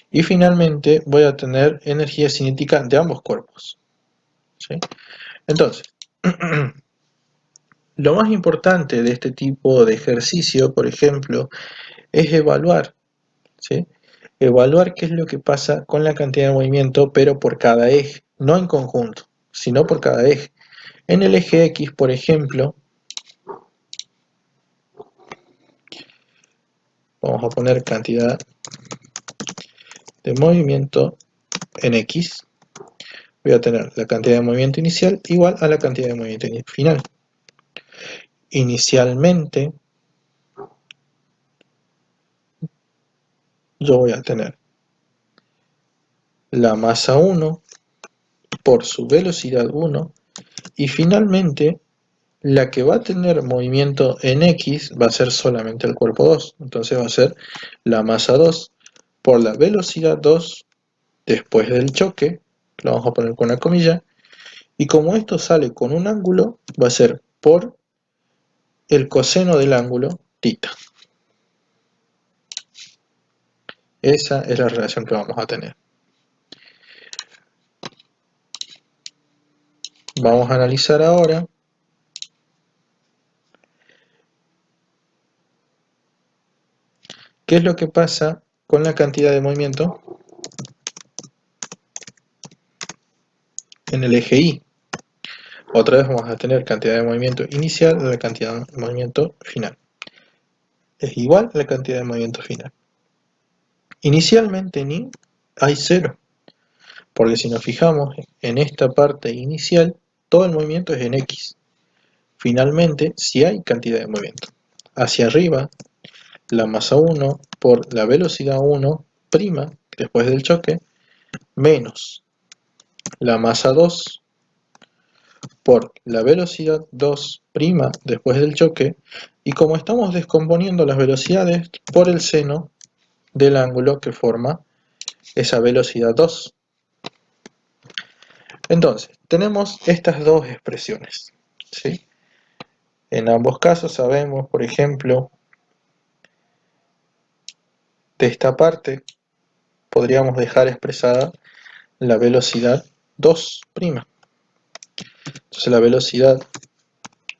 Y finalmente voy a tener energía cinética de ambos cuerpos, ¿sí? Entonces, lo más importante de este tipo de ejercicio, por ejemplo, es evaluar, ¿sí? Evaluar qué es lo que pasa con la cantidad de movimiento, pero por cada eje, no en conjunto, sino por cada eje. En el eje X, por ejemplo, vamos a poner cantidad de movimiento en X. Voy a tener la cantidad de movimiento inicial igual a la cantidad de movimiento final. Inicialmente, yo voy a tener la masa 1 por su velocidad 1 y finalmente la que va a tener movimiento en X va a ser solamente el cuerpo 2. Entonces va a ser la masa 2 por la velocidad 2 después del choque, lo vamos a poner con una comilla, y como esto sale con un ángulo, va a ser por el coseno del ángulo θ. Esa es la relación que vamos a tener. Vamos a analizar ahora qué es lo que pasa con la cantidad de movimiento en el eje Y. Otra vez vamos a tener cantidad de movimiento inicial a la cantidad de movimiento final. Es igual a la cantidad de movimiento final. Inicialmente en Y hay 0, porque si nos fijamos en esta parte inicial, todo el movimiento es en X. Finalmente, sí hay cantidad de movimiento. Hacia arriba, la masa 1 por la velocidad 1' después del choque, menos la masa 2 por la velocidad 2' después del choque, y como estamos descomponiendo las velocidades por el seno del ángulo que forma esa velocidad 2. Entonces, tenemos estas dos expresiones, ¿sí? En ambos casos sabemos, por ejemplo, de esta parte podríamos dejar expresada la velocidad 2'. Entonces la velocidad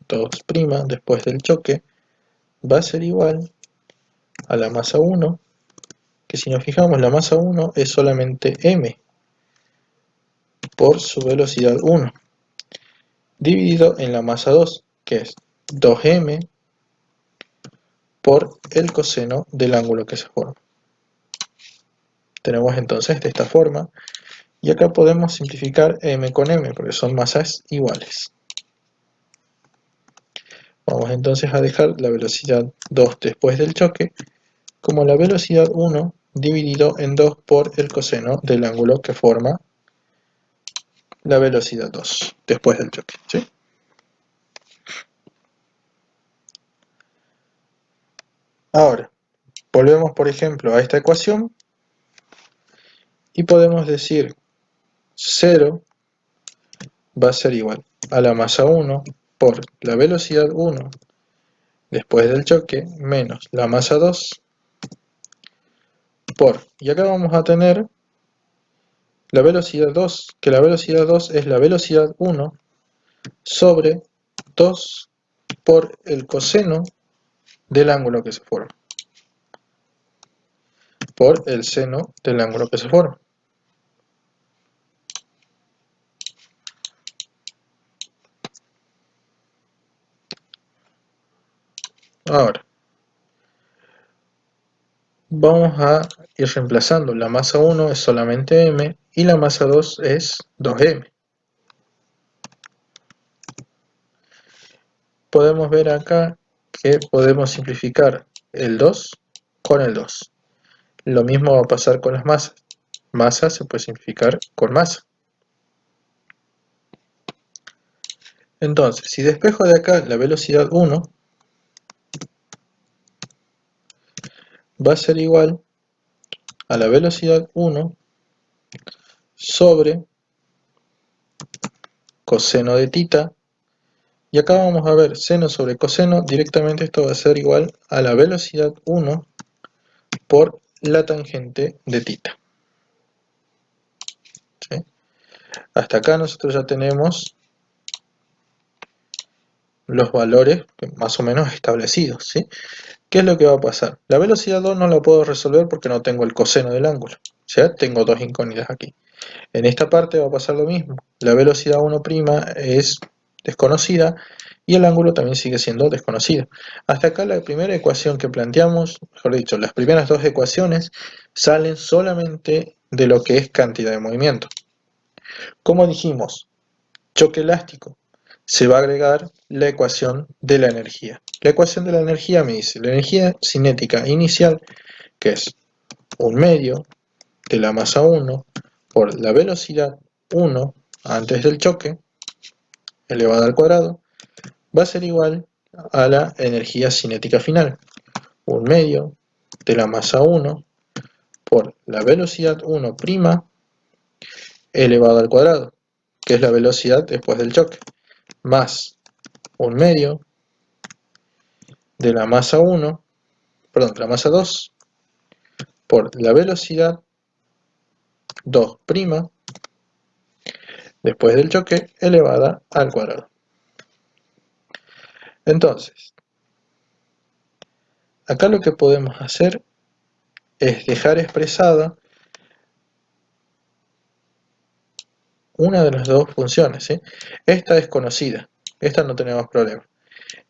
2' después del choque va a ser igual a la masa 1, que si nos fijamos la masa 1 es solamente m por su velocidad 1, dividido en la masa 2, que es 2m por el coseno del ángulo que se forma. Tenemos entonces de esta forma, y acá podemos simplificar m con m, porque son masas iguales. Vamos entonces a dejar la velocidad 2 después del choque como la velocidad 1 dividido en 2 por el coseno del ángulo que forma la velocidad 2 después del choque, ¿sí? Ahora, volvemos por ejemplo a esta ecuación y podemos decir 0 va a ser igual a la masa 1 por la velocidad 1 después del choque menos la masa 2 por, y acá vamos a tener la velocidad 2, que la velocidad 2 es la velocidad 1 sobre 2 por el coseno del ángulo que se forma, por el seno del ángulo que se forma. Ahora, vamos a ir reemplazando. La masa 1 es solamente m y la masa 2 es 2m. Podemos ver acá que podemos simplificar el 2 con el 2. Lo mismo va a pasar con las masas. Masa se puede simplificar con masa. Entonces, si despejo de acá la velocidad 1, va a ser igual a la velocidad 1 sobre coseno de θ, y acá vamos a ver seno sobre coseno, directamente esto va a ser igual a la velocidad 1 por la tangente de θ. Hasta acá nosotros ya tenemos los valores más o menos establecidos, ¿sí? ¿Qué es lo que va a pasar? La velocidad 2 no la puedo resolver porque no tengo el coseno del ángulo. Ya tengo dos incógnitas aquí. En esta parte va a pasar lo mismo. La velocidad 1' es desconocida y el ángulo también sigue siendo desconocido. Hasta acá la primera ecuación que planteamos, mejor dicho, las primeras dos ecuaciones salen solamente de lo que es cantidad de movimiento. Como dijimos, choque elástico, se va a agregar la ecuación de la energía. La ecuación de la energía me dice la energía cinética inicial, que es 1/2 de la masa 1 por la velocidad 1 antes del choque, elevada al cuadrado, va a ser igual a la energía cinética final, 1/2 de la masa 1 por la velocidad 1' elevado al cuadrado, que es la velocidad después del choque, más 1/2 de la masa 1, perdón, de la masa 2 por la velocidad 2' después del choque elevada al cuadrado. Entonces, acá lo que podemos hacer es dejar expresada una de las dos funciones, ¿sí? Esta es conocida, esta no tenemos problema.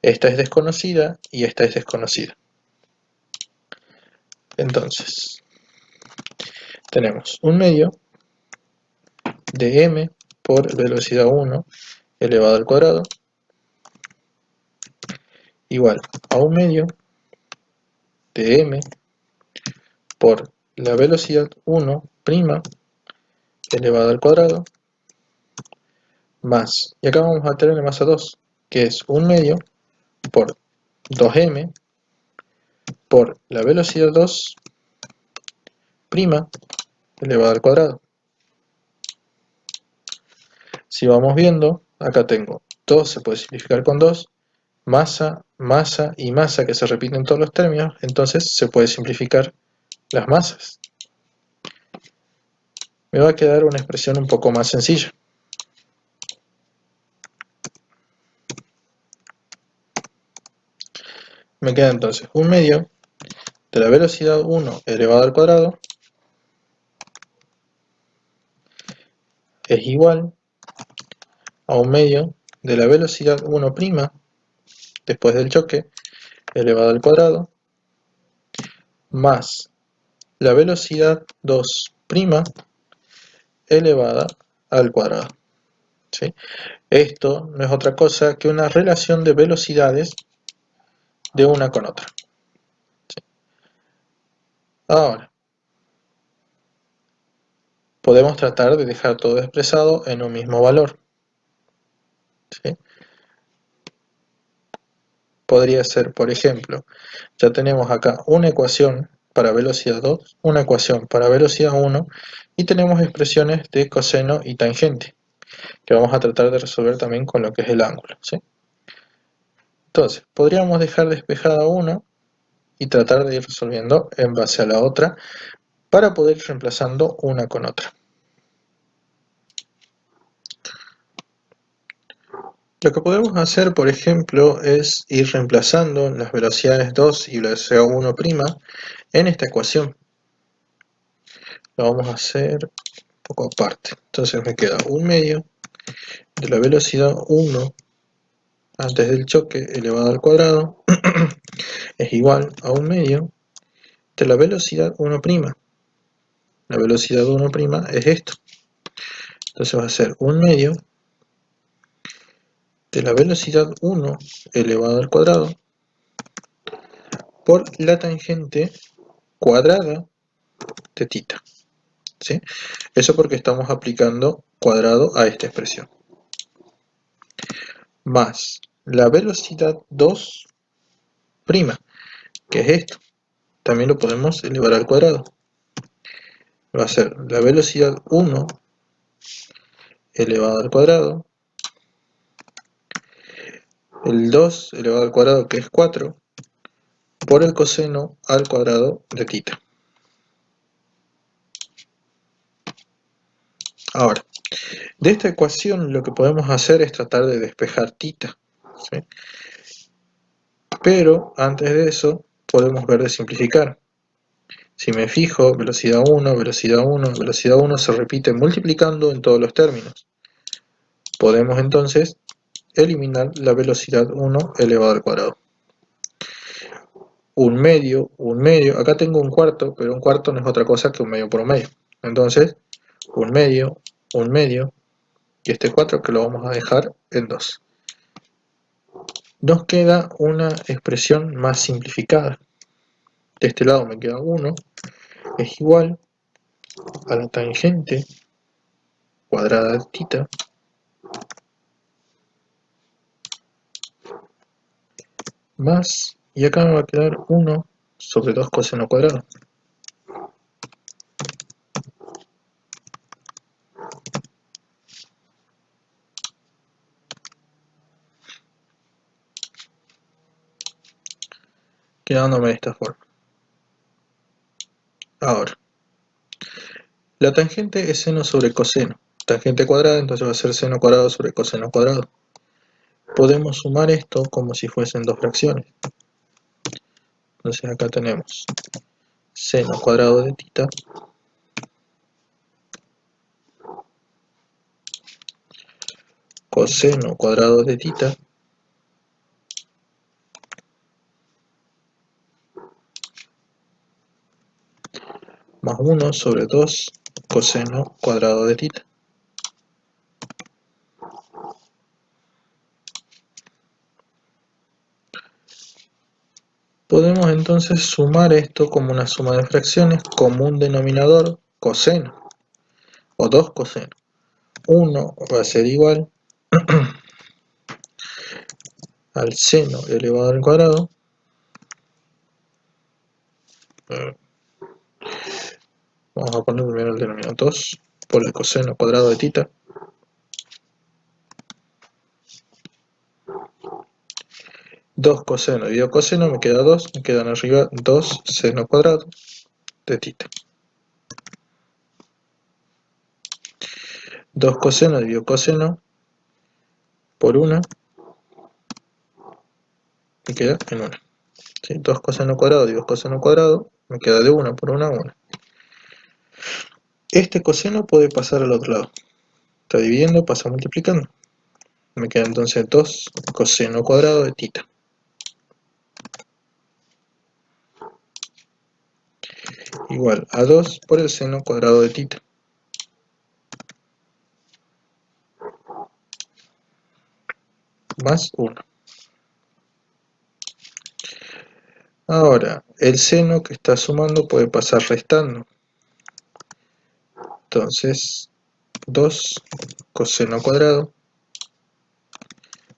Esta es desconocida y esta es desconocida. Entonces, tenemos 1/2 de m por velocidad 1 elevado al cuadrado igual a 1/2 de m por la velocidad 1' elevado al cuadrado más, y acá vamos a tener la masa 2, que es 1/2 por 2m por la velocidad 2' elevado al cuadrado. Si vamos viendo, acá tengo 2 se puede simplificar con 2, masa, masa y masa que se repiten en todos los términos, entonces se puede simplificar las masas. Me va a quedar una expresión un poco más sencilla. Me queda entonces 1/2 de la velocidad 1 elevado al cuadrado es igual a 1/2 de la velocidad 1' después del choque elevado al cuadrado más la velocidad 2' elevada al cuadrado. ¿Sí? Esto no es otra cosa que una relación de velocidades de una con otra. ¿Sí? Ahora, podemos tratar de dejar todo expresado en un mismo valor. ¿Sí? Podría ser, por ejemplo, ya tenemos acá una ecuación para velocidad 2, una ecuación para velocidad 1 y tenemos expresiones de coseno y tangente que vamos a tratar de resolver también con lo que es el ángulo. ¿Sí? Entonces, podríamos dejar despejada una y tratar de ir resolviendo en base a la otra para poder ir reemplazando una con otra. Lo que podemos hacer, por ejemplo, es ir reemplazando las velocidades 2 y velocidad 1' en esta ecuación. Lo vamos a hacer un poco aparte. Entonces me queda 1/2 de la velocidad 1 antes del choque elevado al cuadrado es igual a 1/2 de la velocidad 1'. La velocidad 1' es esto. Entonces va a ser 1/2 de la velocidad 1 elevado al cuadrado por la tangente cuadrada de θ. ¿Sí? Eso porque estamos aplicando cuadrado a esta expresión. Más la velocidad 2', que es esto. También lo podemos elevar al cuadrado. Va a ser la velocidad 1 elevado al cuadrado, el 2 elevado al cuadrado, que es 4, por el coseno al cuadrado de θ. Ahora, De esta ecuación lo que podemos hacer es tratar de despejar θ, ¿sí? Pero antes de eso podemos ver de simplificar. Si me fijo, velocidad 1, velocidad 1, velocidad 1 se repite multiplicando en todos los términos. Podemos entonces eliminar la velocidad 1 elevado al cuadrado. Un medio, acá tengo un cuarto, pero un cuarto no es otra cosa que un medio por un medio. Entonces, un medio, y este 4 que lo vamos a dejar en 2. Nos queda una expresión más simplificada. De este lado me queda 1, es igual a la tangente cuadrada de θ más, y acá me va a quedar 1 sobre 2 coseno cuadrado. Quedándome de esta forma. Ahora, la tangente es seno sobre coseno. Tangente cuadrada, entonces va a ser seno cuadrado sobre coseno cuadrado. Podemos sumar esto como si fuesen dos fracciones. Entonces acá tenemos seno cuadrado de θ coseno cuadrado de θ más 1 sobre 2 coseno cuadrado de θ. Podemos entonces sumar esto como una suma de fracciones, como un denominador coseno, o 2 coseno. 1 va a ser igual al seno elevado al cuadrado, vamos a poner primero el denominador 2 por el coseno cuadrado de θ, dos coseno dividido coseno me queda 2, me quedan arriba 2 seno cuadrado de θ. 2 coseno dividido coseno por 1 me queda en 1. ¿Sí? 2 coseno cuadrado dividido coseno cuadrado me queda de 1 por 1, 1. Este coseno puede pasar al otro lado. Está dividiendo, pasa multiplicando. Me queda entonces 2 coseno cuadrado de θ. Igual a 2 por el seno cuadrado de θ. Más 1. Ahora, el seno que está sumando puede pasar restando. Entonces, 2 coseno cuadrado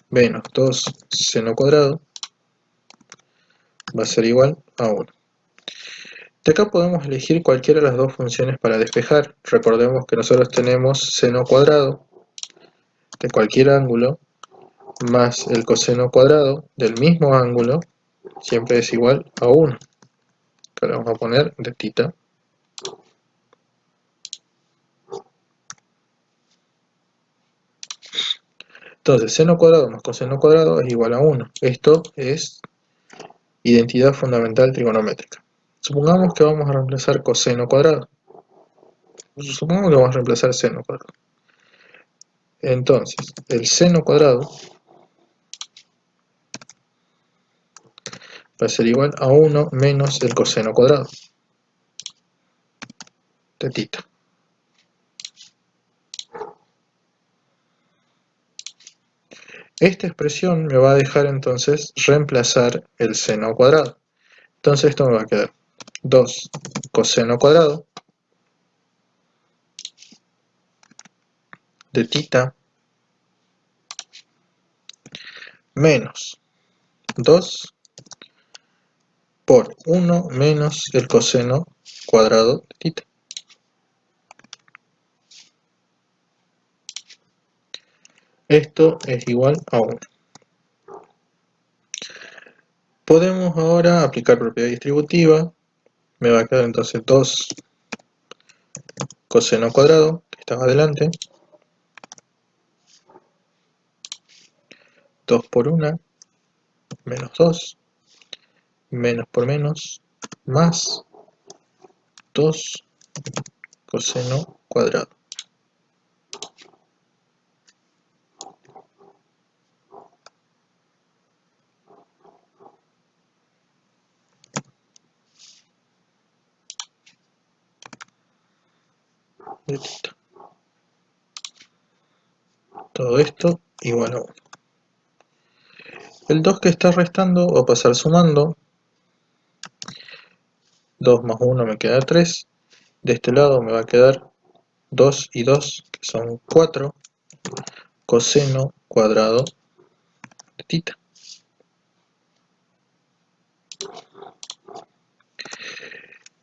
menos 2 seno cuadrado va a ser igual a 1. De acá podemos elegir cualquiera de las dos funciones para despejar. Recordemos que nosotros tenemos seno cuadrado de cualquier ángulo más el coseno cuadrado del mismo ángulo, siempre es igual a 1. Acá le vamos a poner de θ. Entonces, seno cuadrado más coseno cuadrado es igual a 1. Esto es identidad fundamental trigonométrica. Supongamos que vamos a reemplazar coseno cuadrado. Supongamos que vamos a reemplazar seno cuadrado. Entonces, el seno cuadrado va a ser igual a 1 menos el coseno cuadrado de θ. Esta expresión me va a dejar entonces reemplazar el seno cuadrado. Entonces esto me va a quedar 2 coseno cuadrado de θ menos 2 por 1 menos el coseno cuadrado de θ. Esto es igual a 1. Podemos ahora aplicar propiedad distributiva. Me va a quedar entonces 2 coseno cuadrado, que estaba adelante, 2 por 1, menos 2, menos por menos, más 2 coseno cuadrado. De tita. Todo esto igual a 1. El 2 que está restando va a pasar sumando. 2 más 1 me queda 3. De este lado me va a quedar 2 y 2, que son 4, coseno cuadrado de tita.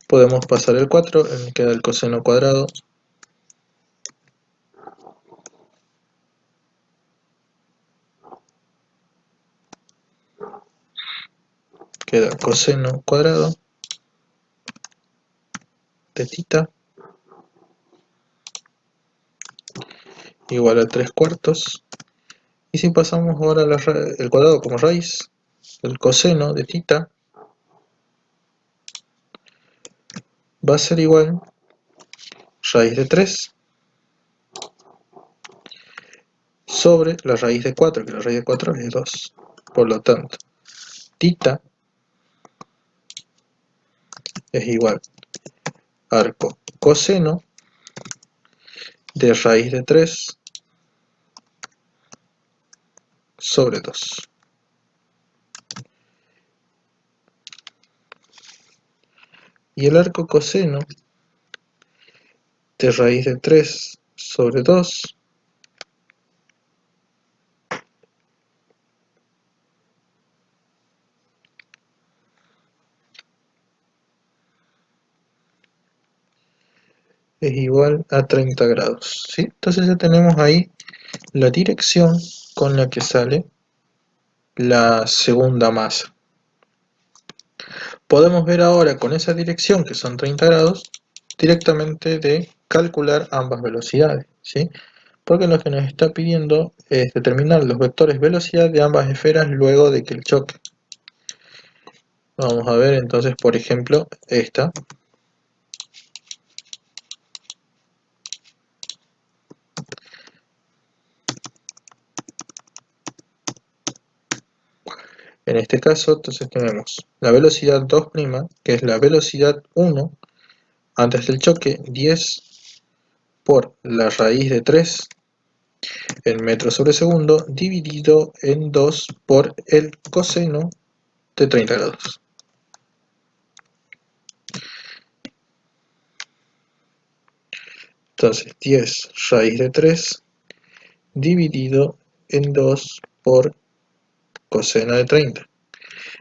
Podemos pasar el 4, me queda el coseno cuadrado. Queda coseno cuadrado de tita igual a 3 cuartos. Y si pasamos ahora el cuadrado como raíz, el coseno de tita va a ser igual raíz de 3 sobre la raíz de 4, que la raíz de 4 es 2. Por lo tanto, tita es igual arco coseno de raíz de 3 sobre 2. Y el arco coseno de raíz de 3 sobre 2 es igual a 30 grados, ¿sí? Entonces ya tenemos ahí la dirección con la que sale la segunda masa. Podemos ver ahora con esa dirección, que son 30 grados, directamente de calcular ambas velocidades, ¿sí? Porque lo que nos está pidiendo es determinar los vectores velocidad de ambas esferas luego de que el choque. Vamos a ver entonces, por ejemplo, esta. En este caso, entonces tenemos la velocidad 2', que es la velocidad 1 antes del choque, 10 por la raíz de 3 en metros sobre segundo, dividido en 2 por el coseno de 30 grados. Entonces, 10 raíz de 3 dividido en 2 por coseno de 30.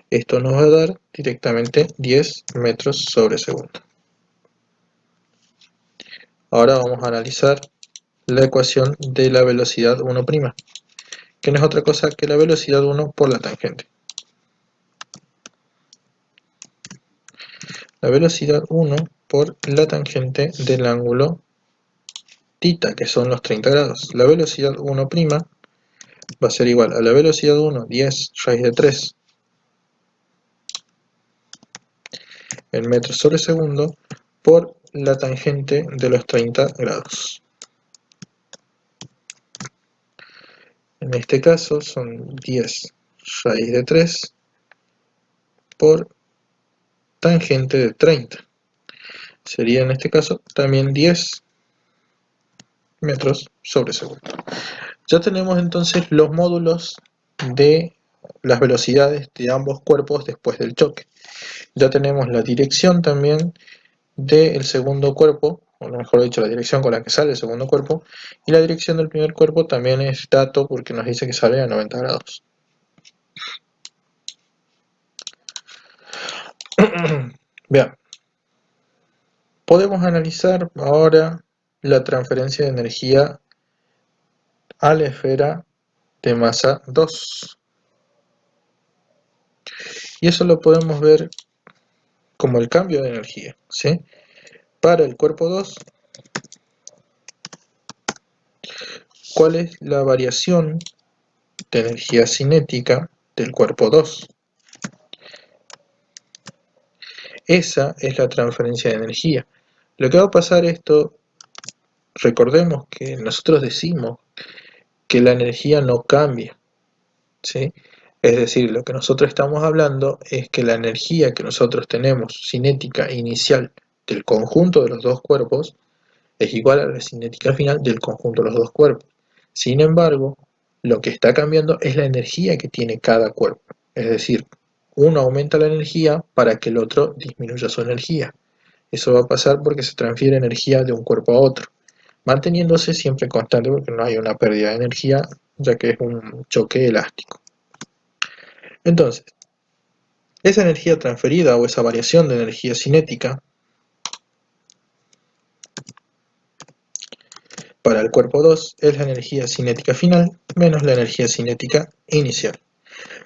Esto nos va a dar directamente 10 metros sobre segundo. Ahora vamos a analizar la ecuación de la velocidad 1', que no es otra cosa que la velocidad 1 por la tangente. La velocidad 1 por la tangente del ángulo tita, que son los 30 grados. La velocidad 1' va a ser igual a la velocidad 1, 10 raíz de 3 en metros sobre segundo, por la tangente de los 30 grados. En este caso son 10 raíz de 3 por tangente de 30. Sería en este caso también 10 metros sobre segundo. Ya tenemos entonces los módulos de las velocidades de ambos cuerpos después del choque. Ya tenemos la dirección también del segundo cuerpo, o mejor dicho, la dirección con la que sale el segundo cuerpo, y la dirección del primer cuerpo también es dato porque nos dice que sale a 90 grados. Bien, podemos analizar ahora la transferencia de energía a la esfera de masa 2. Y eso lo podemos ver como el cambio de energía, ¿sí? Para el cuerpo 2, ¿cuál es la variación de energía cinética del cuerpo 2. Esa es la transferencia de energía. Lo que va a pasar esto, recordemos que nosotros decimos que la energía no cambia, ¿sí? Es decir, lo que nosotros estamos hablando es que la energía que nosotros tenemos cinética inicial del conjunto de los dos cuerpos es igual a la cinética final del conjunto de los dos cuerpos. Sin embargo, lo que está cambiando es la energía que tiene cada cuerpo. Es decir, uno aumenta la energía para que el otro disminuya su energía. Eso va a pasar porque se transfiere energía de un cuerpo a otro, manteniéndose siempre constante porque no hay una pérdida de energía, ya que es un choque elástico. Entonces, esa energía transferida o esa variación de energía cinética para el cuerpo 2 es la energía cinética final menos la energía cinética inicial.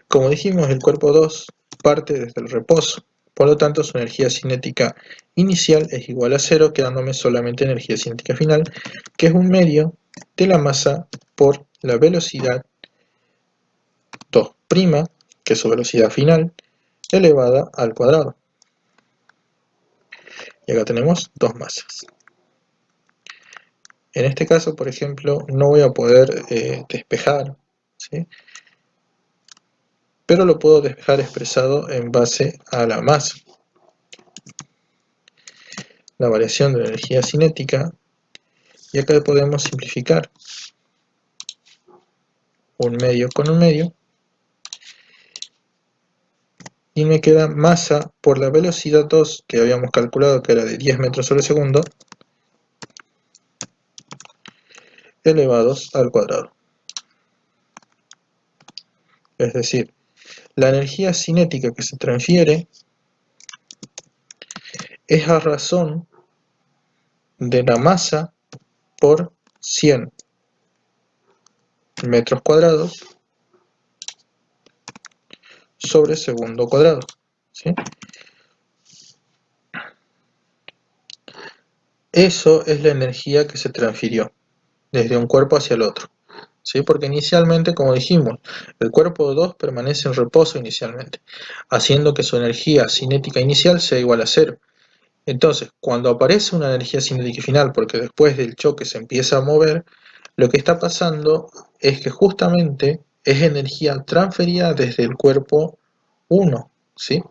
Como dijimos, el cuerpo 2 parte desde el reposo, por lo tanto su energía cinética inicial es igual a 0, quedándome solamente energía cinética final, que es un medio de la masa por la velocidad 2', que es su velocidad final, elevada al cuadrado. Y acá tenemos dos masas. En este caso, por ejemplo, no voy a poder despejar, ¿sí? Pero lo puedo despejar expresado en base a la masa. La variación de la energía cinética, y acá podemos simplificar un medio con un medio, y me queda masa por la velocidad 2, que habíamos calculado que era de 10 metros sobre segundo, elevados al cuadrado. Es decir, la energía cinética que se transfiere es a razón de la masa por 100 metros cuadrados sobre segundo cuadrado, ¿sí? Eso es la energía que se transfirió desde un cuerpo hacia el otro, ¿sí? Porque inicialmente, como dijimos, el cuerpo 2 permanece en reposo inicialmente, haciendo que su energía cinética inicial sea igual a 0. Entonces, cuando aparece una energía cinética final, porque después del choque se empieza a mover, lo que está pasando es que justamente es energía transferida desde el cuerpo 1, ¿sí?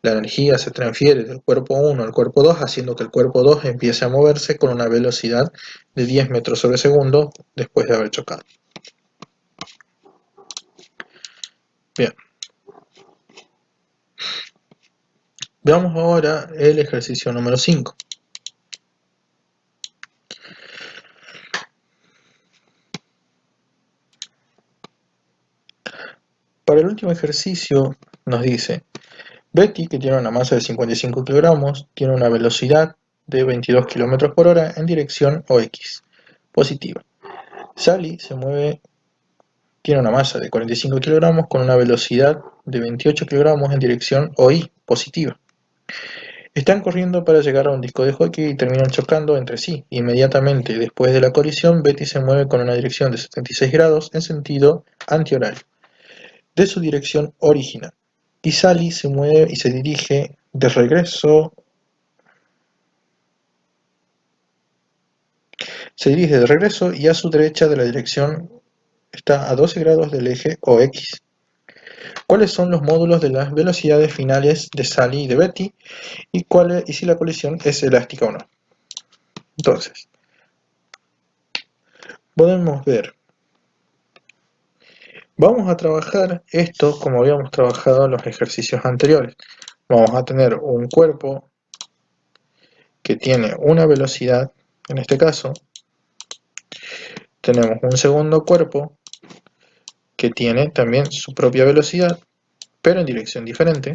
La energía se transfiere del cuerpo 1 al cuerpo 2, haciendo que el cuerpo 2 empiece a moverse con una velocidad de 10 metros sobre segundo después de haber chocado. Bien. Veamos ahora el ejercicio número 5. Para el último ejercicio nos dice: Betty, que tiene una masa de 55 kilogramos, tiene una velocidad de 22 km por hora en dirección OX, positiva. Sally tiene una masa de 45 kilogramos con una velocidad de 28 kilogramos en dirección OY, positiva. Están corriendo para llegar a un disco de hockey y terminan chocando entre sí. Inmediatamente después de la colisión, Betty se mueve con una dirección de 76 grados en sentido antihorario de su dirección original. Y Sally se mueve y se dirige de regreso. Se dirige de regreso y a su derecha de la dirección está a 12 grados del eje OX. ¿Cuáles son los módulos de las velocidades finales de Sally y de Betty? Y si la colisión es elástica o no. Entonces, podemos ver. Vamos a trabajar esto como habíamos trabajado en los ejercicios anteriores. Vamos a tener un cuerpo que tiene una velocidad, en este caso. Tenemos un segundo cuerpo que tiene también su propia velocidad, pero en dirección diferente.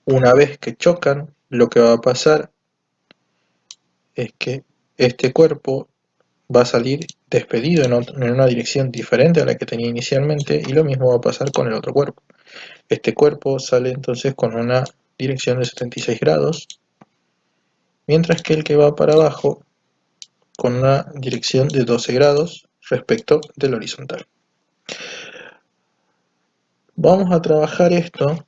Una vez que chocan, lo que va a pasar es que este cuerpo va a salir despedido en una dirección diferente a la que tenía inicialmente, y lo mismo va a pasar con el otro cuerpo. Este cuerpo sale entonces con una dirección de 76 grados, mientras que el que va para abajo con una dirección de 12 grados respecto del horizontal. Vamos a trabajar esto,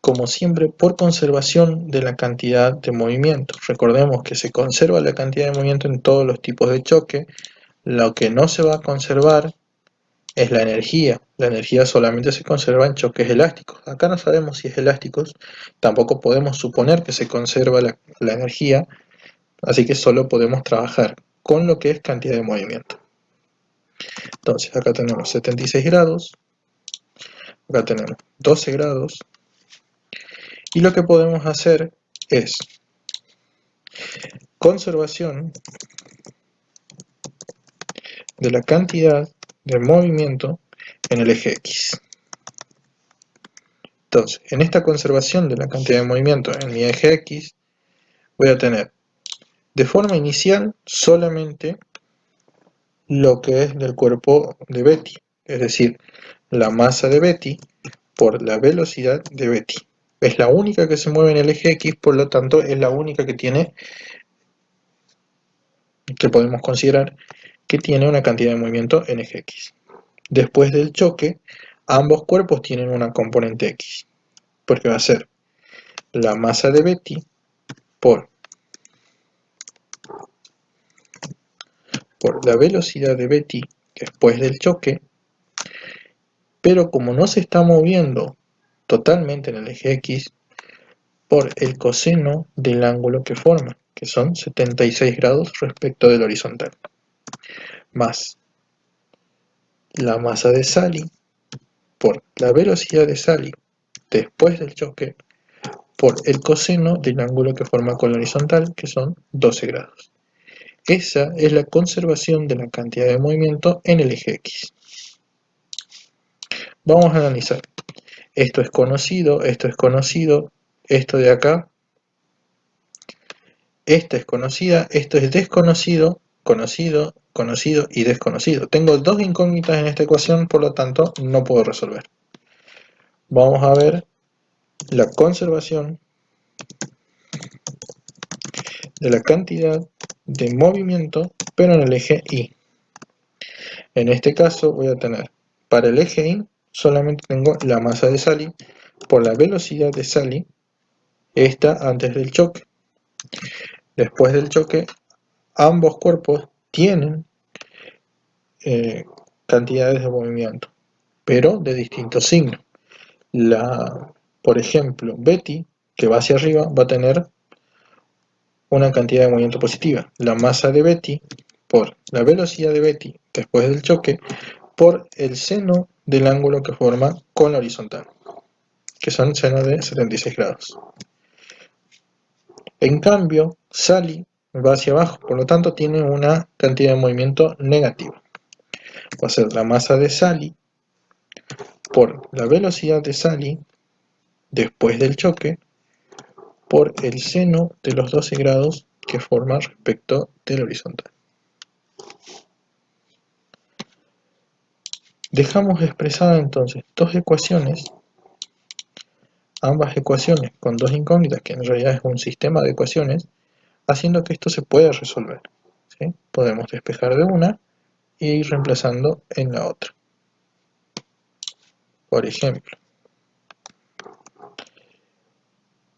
como siempre, por conservación de la cantidad de movimiento. Recordemos que se conserva la cantidad de movimiento en todos los tipos de choque. Lo que no se va a conservar es la energía. La energía solamente se conserva en choques elásticos. Acá no sabemos si es elásticos, tampoco podemos suponer que se conserva la energía, así que solo podemos trabajar con lo que es cantidad de movimiento. Entonces acá tenemos 76 grados, acá tenemos 12 grados, y lo que podemos hacer es conservación de la cantidad de movimiento en el eje X. Entonces, en esta conservación de la cantidad de movimiento en mi eje X, voy a tener de forma inicial solamente lo que es del cuerpo de Betti, es decir, la masa de Betti por la velocidad de Betti. Es la única que se mueve en el eje X, por lo tanto es la única que podemos considerar que tiene una cantidad de movimiento en eje X. Después del choque, ambos cuerpos tienen una componente X, porque va a ser la masa de Betti por la velocidad de Betti después del choque, pero como no se está moviendo totalmente en el eje X, por el coseno del ángulo que forma, que son 76 grados respecto del horizontal, más la masa de Sally por la velocidad de Sally después del choque, por el coseno del ángulo que forma con la horizontal, que son 12 grados. Esa es la conservación de la cantidad de movimiento en el eje X. Vamos a analizar. Esto es conocido, esto es conocido, esto de acá, esta es conocida, esto es desconocido, conocido, conocido y desconocido. Tengo dos incógnitas en esta ecuación, por lo tanto no puedo resolver. Vamos a ver la conservación de la cantidad de movimiento, pero en el eje Y. En este caso voy a tener, para el eje Y, solamente tengo la masa de Sally por la velocidad de Sally, esta antes del choque. Después del choque, ambos cuerpos tienen cantidades de movimiento, pero de distintos signos. Por ejemplo, Betti, que va hacia arriba, va a tener una cantidad de movimiento positiva. La masa de Betti por la velocidad de Betti después del choque por el seno del ángulo que forma con la horizontal, que son seno de 76 grados. En cambio, Sally va hacia abajo, por lo tanto tiene una cantidad de movimiento negativa. Va a ser la masa de Sally por la velocidad de Sally después del choque por el seno de los 12 grados que forma respecto del horizontal. Dejamos expresada entonces dos ecuaciones, ambas ecuaciones con dos incógnitas, que en realidad es un sistema de ecuaciones, haciendo que esto se pueda resolver, ¿sí? Podemos despejar de una e ir reemplazando en la otra. Por ejemplo,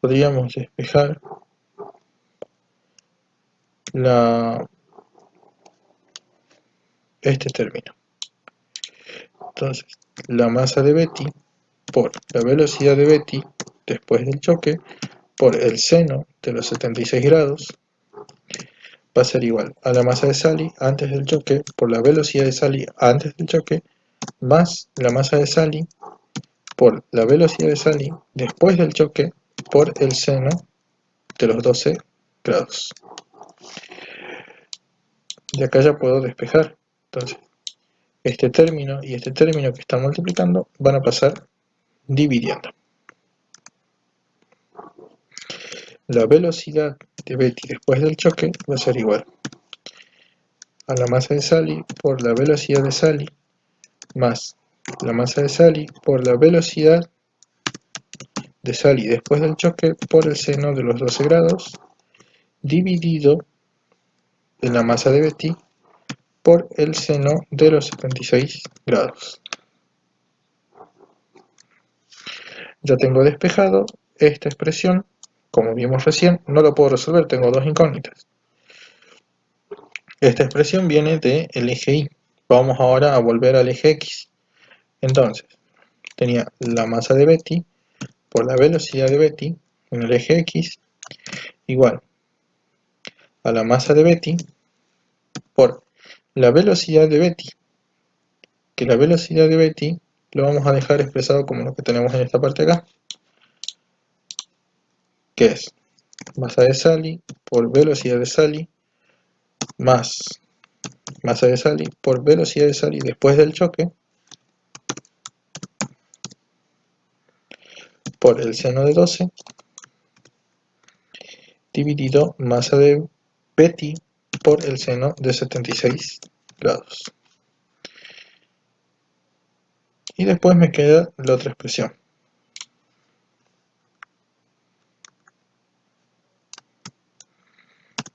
podríamos despejar este término. Entonces, la masa de Betti por la velocidad de Betti después del choque por el seno de los 76 grados va a ser igual a la masa de Sally antes del choque por la velocidad de Sally antes del choque más la masa de Sally por la velocidad de Sally después del choque por el seno de los 12 grados. De acá ya puedo despejar. Entonces, este término y este término que están multiplicando van a pasar dividiendo. La velocidad de Betti después del choque va a ser igual a la masa de Sally por la velocidad de Sally más la masa de Sally por la velocidad de Sally después del choque por el seno de los 12 grados dividido en la masa de Betti por el seno de los 76 grados. Ya tengo despejado esta expresión, como vimos recién, no lo puedo resolver, tengo dos incógnitas. Esta expresión viene del eje Y. Vamos ahora a volver al eje X. Entonces, tenía la masa de Betty por la velocidad de Betty en el eje X igual a la masa de Betty por la velocidad de Betty, que la velocidad de Betty lo vamos a dejar expresado como lo que tenemos en esta parte acá, que es masa de Sally por velocidad de Sally más masa de Sally por velocidad de Sally después del choque por el seno de 12 dividido masa de Betty por el seno de 76 grados. Y después me queda la otra expresión.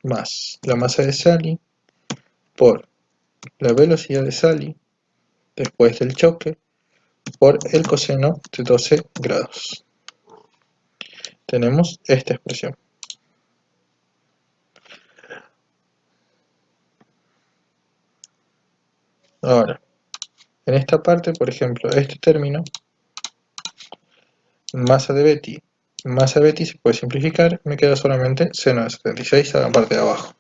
Más la masa de Sally por la velocidad de Sally después del choque por el coseno de 12 grados. Tenemos esta expresión. Ahora, en esta parte, por ejemplo, este término, masa de Betty se puede simplificar, me queda solamente seno de 76 a la parte de abajo.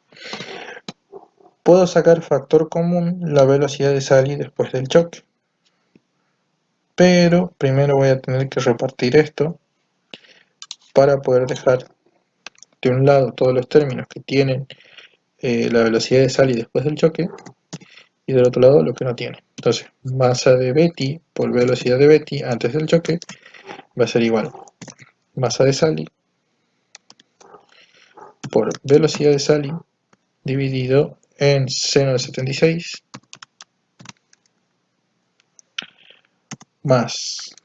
Puedo sacar factor común la velocidad de Sally después del choque, pero primero voy a tener que repartir esto para poder dejar de un lado todos los términos que tienen la velocidad de Sally después del choque y del otro lado lo que no tiene. Entonces, masa de Betty por velocidad de Betty antes del choque va a ser igual masa de Sally por velocidad de Sally dividido en seno de 76 más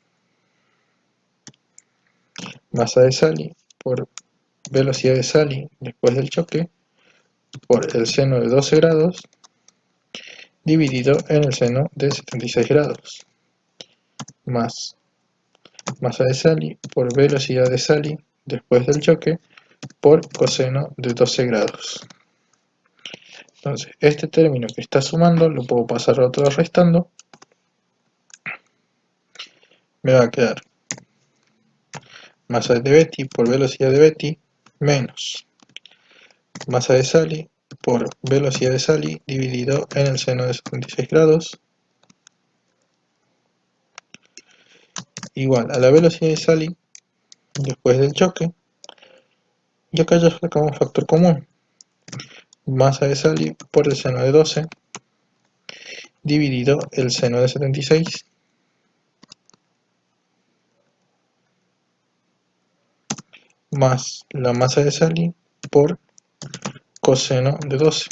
masa de Sally por velocidad de Sally después del choque por el seno de 12 grados dividido en el seno de 76 grados más masa de Sally por velocidad de Sally después del choque por coseno de 12 grados. Entonces, este término que está sumando lo puedo pasar a otro restando. Me va a quedar masa de Betty por velocidad de Betty menos masa de Sally por velocidad de Sally dividido en el seno de 76 grados igual a la velocidad de Sally después del choque, y acá ya sacamos un factor común, masa de Sally por el seno de 12 dividido el seno de 76 más la masa de Sally por coseno de 12.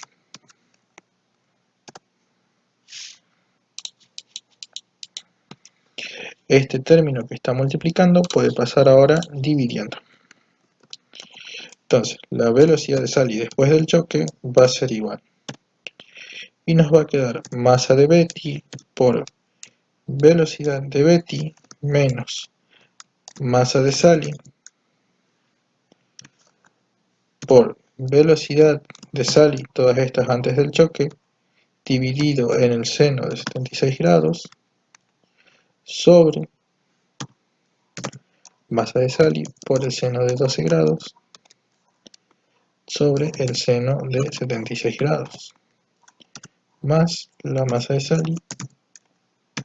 Este término que está multiplicando puede pasar ahora dividiendo. Entonces, la velocidad de Sally después del choque va a ser igual. Y nos va a quedar masa de Betty por velocidad de Betty menos masa de Sally por velocidad de Sally, todas estas antes del choque, dividido en el seno de 76 grados, sobre masa de Sally por el seno de 12 grados, sobre el seno de 76 grados, más la masa de Sally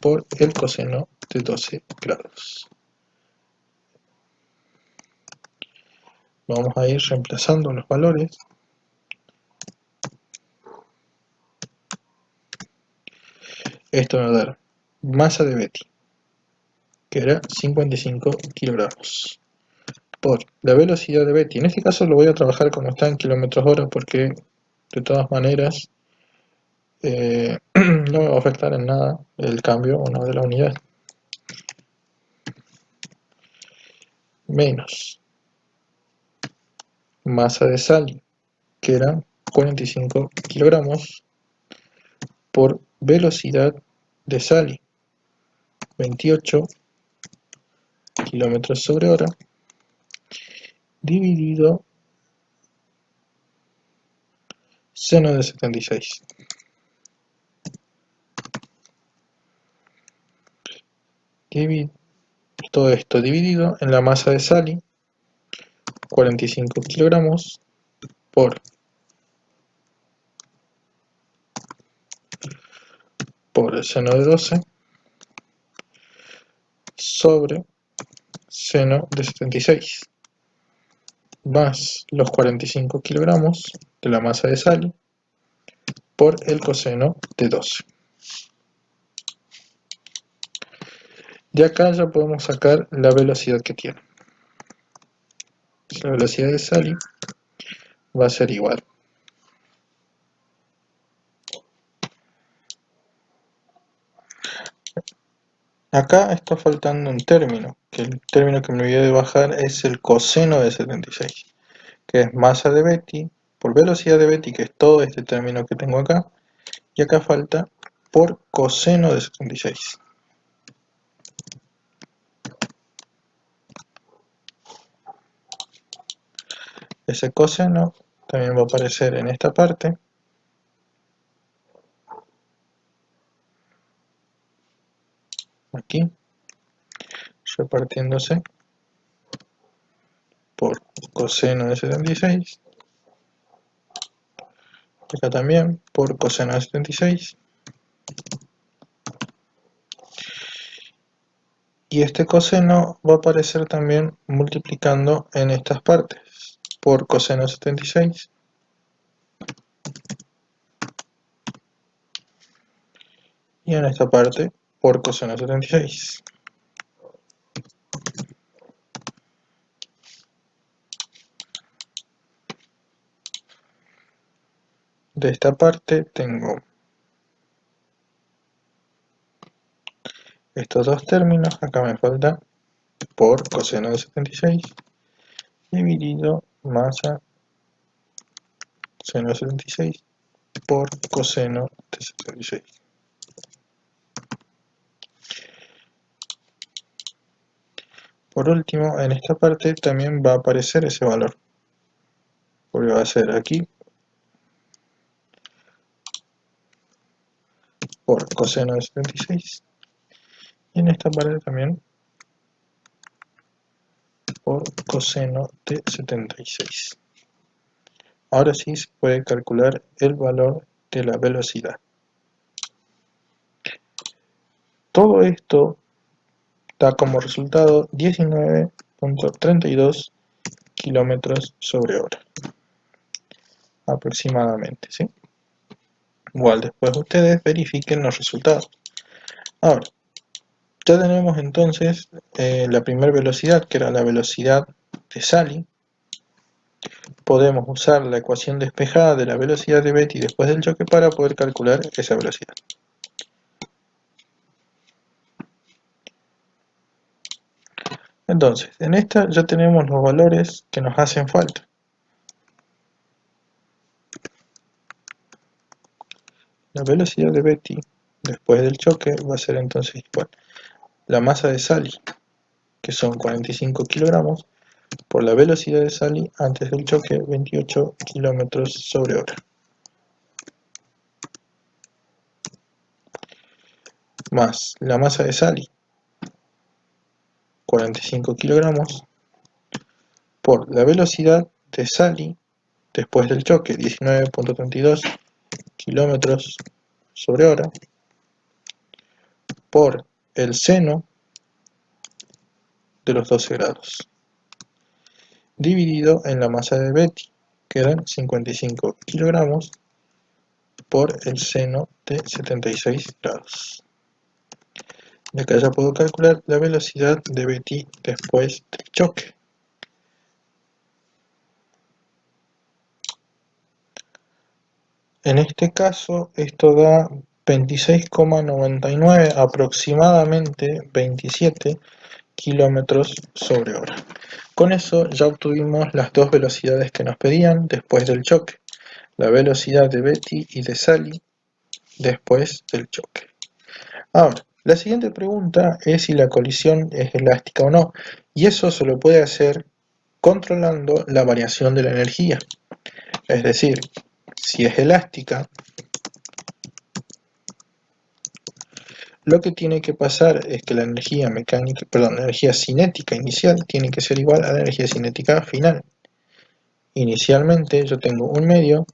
por el coseno de 12 grados. Vamos a ir reemplazando los valores. Esto me va a dar masa de Betty, que era 55 kilogramos, por la velocidad de Betty. En este caso lo voy a trabajar como está en kilómetros hora porque de todas maneras no me va a afectar en nada el cambio o no de la unidad. Menos masa de Sally, que era 45 kilogramos, por velocidad de Sally, 28 kilómetros sobre hora, dividido seno de 76. Todo esto dividido en la masa de Sally, 45 kilogramos, por el seno de 12 sobre seno de 76, más los 45 kilogramos de la masa de Sally por el coseno de 12. De acá ya podemos sacar la velocidad que tiene. La velocidad de Sally va a ser igual acá está faltando un término, que el término que me olvidé de bajar es el coseno de 76, que es masa de Betti por velocidad de Betti, que es todo este término que tengo acá, y acá falta por coseno de 76. Ese coseno también va a aparecer en esta parte, aquí, repartiéndose por coseno de 76, acá también por coseno de 76, y este coseno va a aparecer también multiplicando en estas partes por coseno de 76 y en esta parte por coseno de 76. De esta parte tengo estos dos términos, acá me falta por coseno de 76 dividido masa seno de 76 por coseno de 76. Por último, en esta parte también va a aparecer ese valor, porque va a ser aquí por coseno de 76 y en esta parte también por coseno de 76. Ahora sí se puede calcular el valor de la velocidad. Todo esto da como resultado 19.32 kilómetros sobre hora aproximadamente, ¿sí? Igual después ustedes verifiquen los resultados. Ahora, ya tenemos entonces la primera velocidad, que era la velocidad de Sally. Podemos usar la ecuación despejada de la velocidad de Betti después del choque para poder calcular esa velocidad. Entonces, en esta ya tenemos los valores que nos hacen falta. La velocidad de Betti después del choque va a ser entonces igual la masa de Sally, que son 45 kilogramos, por la velocidad de Sally antes del choque, 28 kilómetros sobre hora. Más la masa de Sally, 45 kilogramos, por la velocidad de Sally después del choque, 19.32 kilómetros sobre hora, por el seno de los 12 grados, dividido en la masa de Betti, que eran 55 kilogramos, por el seno de 76 grados. De acá ya puedo calcular la velocidad de Betti después del choque. En este caso esto da 26,99, aproximadamente 27 kilómetros sobre hora. Con eso ya obtuvimos las dos velocidades que nos pedían después del choque, la velocidad de Betti y de Sally después del choque. Ahora, la siguiente pregunta es si la colisión es elástica o no, y eso se lo puede hacer controlando la variación de la energía. Es decir, si es elástica, lo que tiene que pasar es que la energía mecánica, perdón, la energía cinética inicial tiene que ser igual a la energía cinética final. Inicialmente yo tengo un medio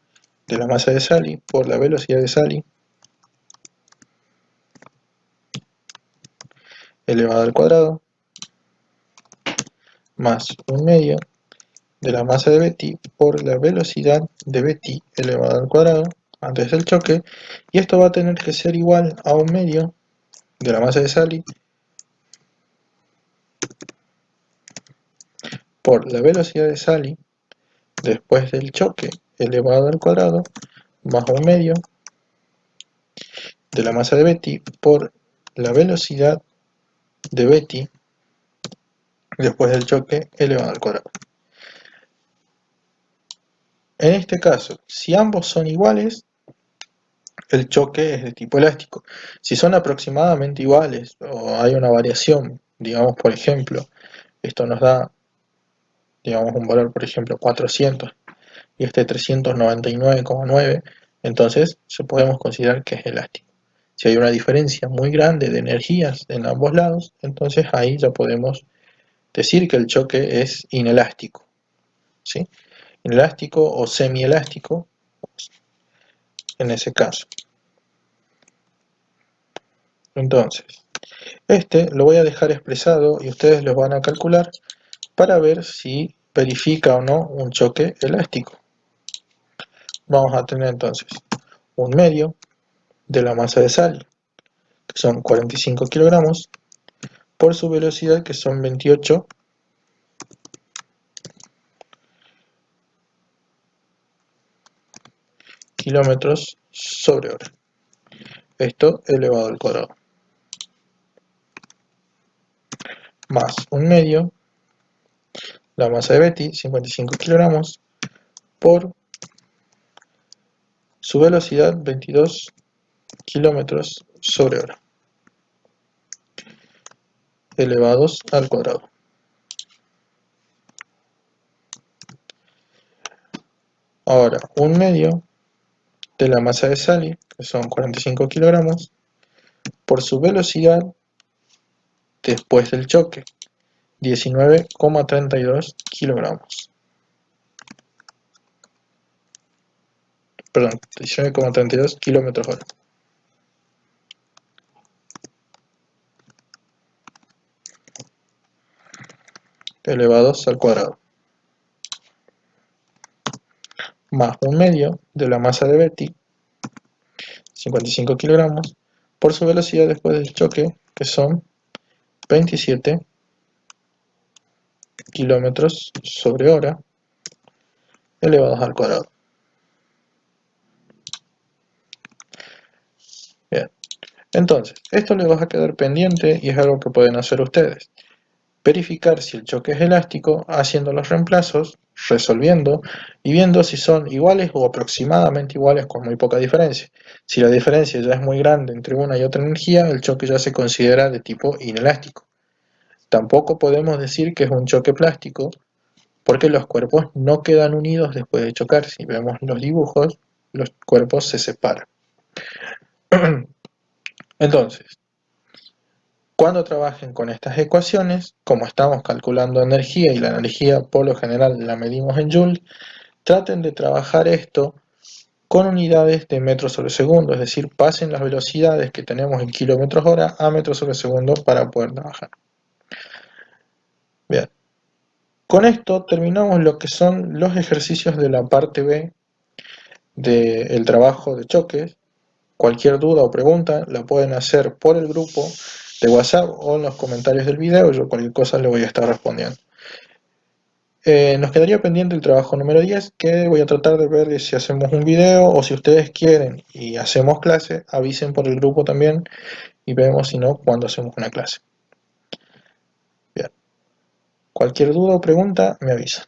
de la masa de Sally por la velocidad de Sally elevado al cuadrado más un medio de la masa de Betty por la velocidad de Betty elevado al cuadrado antes del choque, y esto va a tener que ser igual a un medio de la masa de Sally por la velocidad de Sally después del choque elevado al cuadrado más un medio de la masa de Betty por la velocidad de Betty después del choque elevado al cuadrado. En este caso, si ambos son iguales, el choque es de tipo elástico. Si son aproximadamente iguales o hay una variación, digamos por ejemplo, esto nos da, digamos, un valor por ejemplo 400 y este 399,9, entonces se podemos considerar que es elástico. Si hay una diferencia muy grande de energías en ambos lados, entonces ahí ya podemos decir que el choque es inelástico, ¿sí? Inelástico o semielástico en ese caso. Entonces, este lo voy a dejar expresado y ustedes lo van a calcular para ver si verifica o no un choque elástico. Vamos a tener entonces un medio de la masa de Sally, que son 45 kilogramos, por su velocidad, que son 28 kilómetros sobre hora. Esto elevado al cuadrado. Más un medio, la masa de Betty, 55 kilogramos, por su velocidad, 22 kilómetros sobre hora, elevados al cuadrado. Ahora, un medio de la masa de Sally, que son 45 kilogramos, por su velocidad después del choque, 19,32 kilogramos. Perdón, 19,32 kilómetros hora. Elevados al cuadrado. Más un medio de la masa de Betty, 55 kilogramos, por su velocidad después del choque, que son 27 kilómetros sobre hora, elevados al cuadrado. Bien, entonces, esto les va a quedar pendiente y es algo que pueden hacer ustedes. Verificar si el choque es elástico haciendo los reemplazos, resolviendo y viendo si son iguales o aproximadamente iguales con muy poca diferencia. Si la diferencia ya es muy grande entre una y otra energía, el choque ya se considera de tipo inelástico. Tampoco podemos decir que es un choque plástico porque los cuerpos no quedan unidos después de chocar. Si vemos los dibujos, los cuerpos se separan. Entonces, cuando trabajen con estas ecuaciones, como estamos calculando energía y la energía por lo general la medimos en joules, traten de trabajar esto con unidades de metros sobre segundo, es decir, pasen las velocidades que tenemos en kilómetros hora a metros sobre segundo para poder trabajar. Bien, con esto terminamos lo que son los ejercicios de la parte B del trabajo de choques. Cualquier duda o pregunta la pueden hacer por el grupo de WhatsApp o en los comentarios del video, yo cualquier cosa le voy a estar respondiendo. Nos quedaría pendiente el trabajo número 10, que voy a tratar de ver si hacemos un video o si ustedes quieren y hacemos clase, avisen por el grupo también y vemos si no cuando hacemos una clase. Bien. Cualquier duda o pregunta me avisa.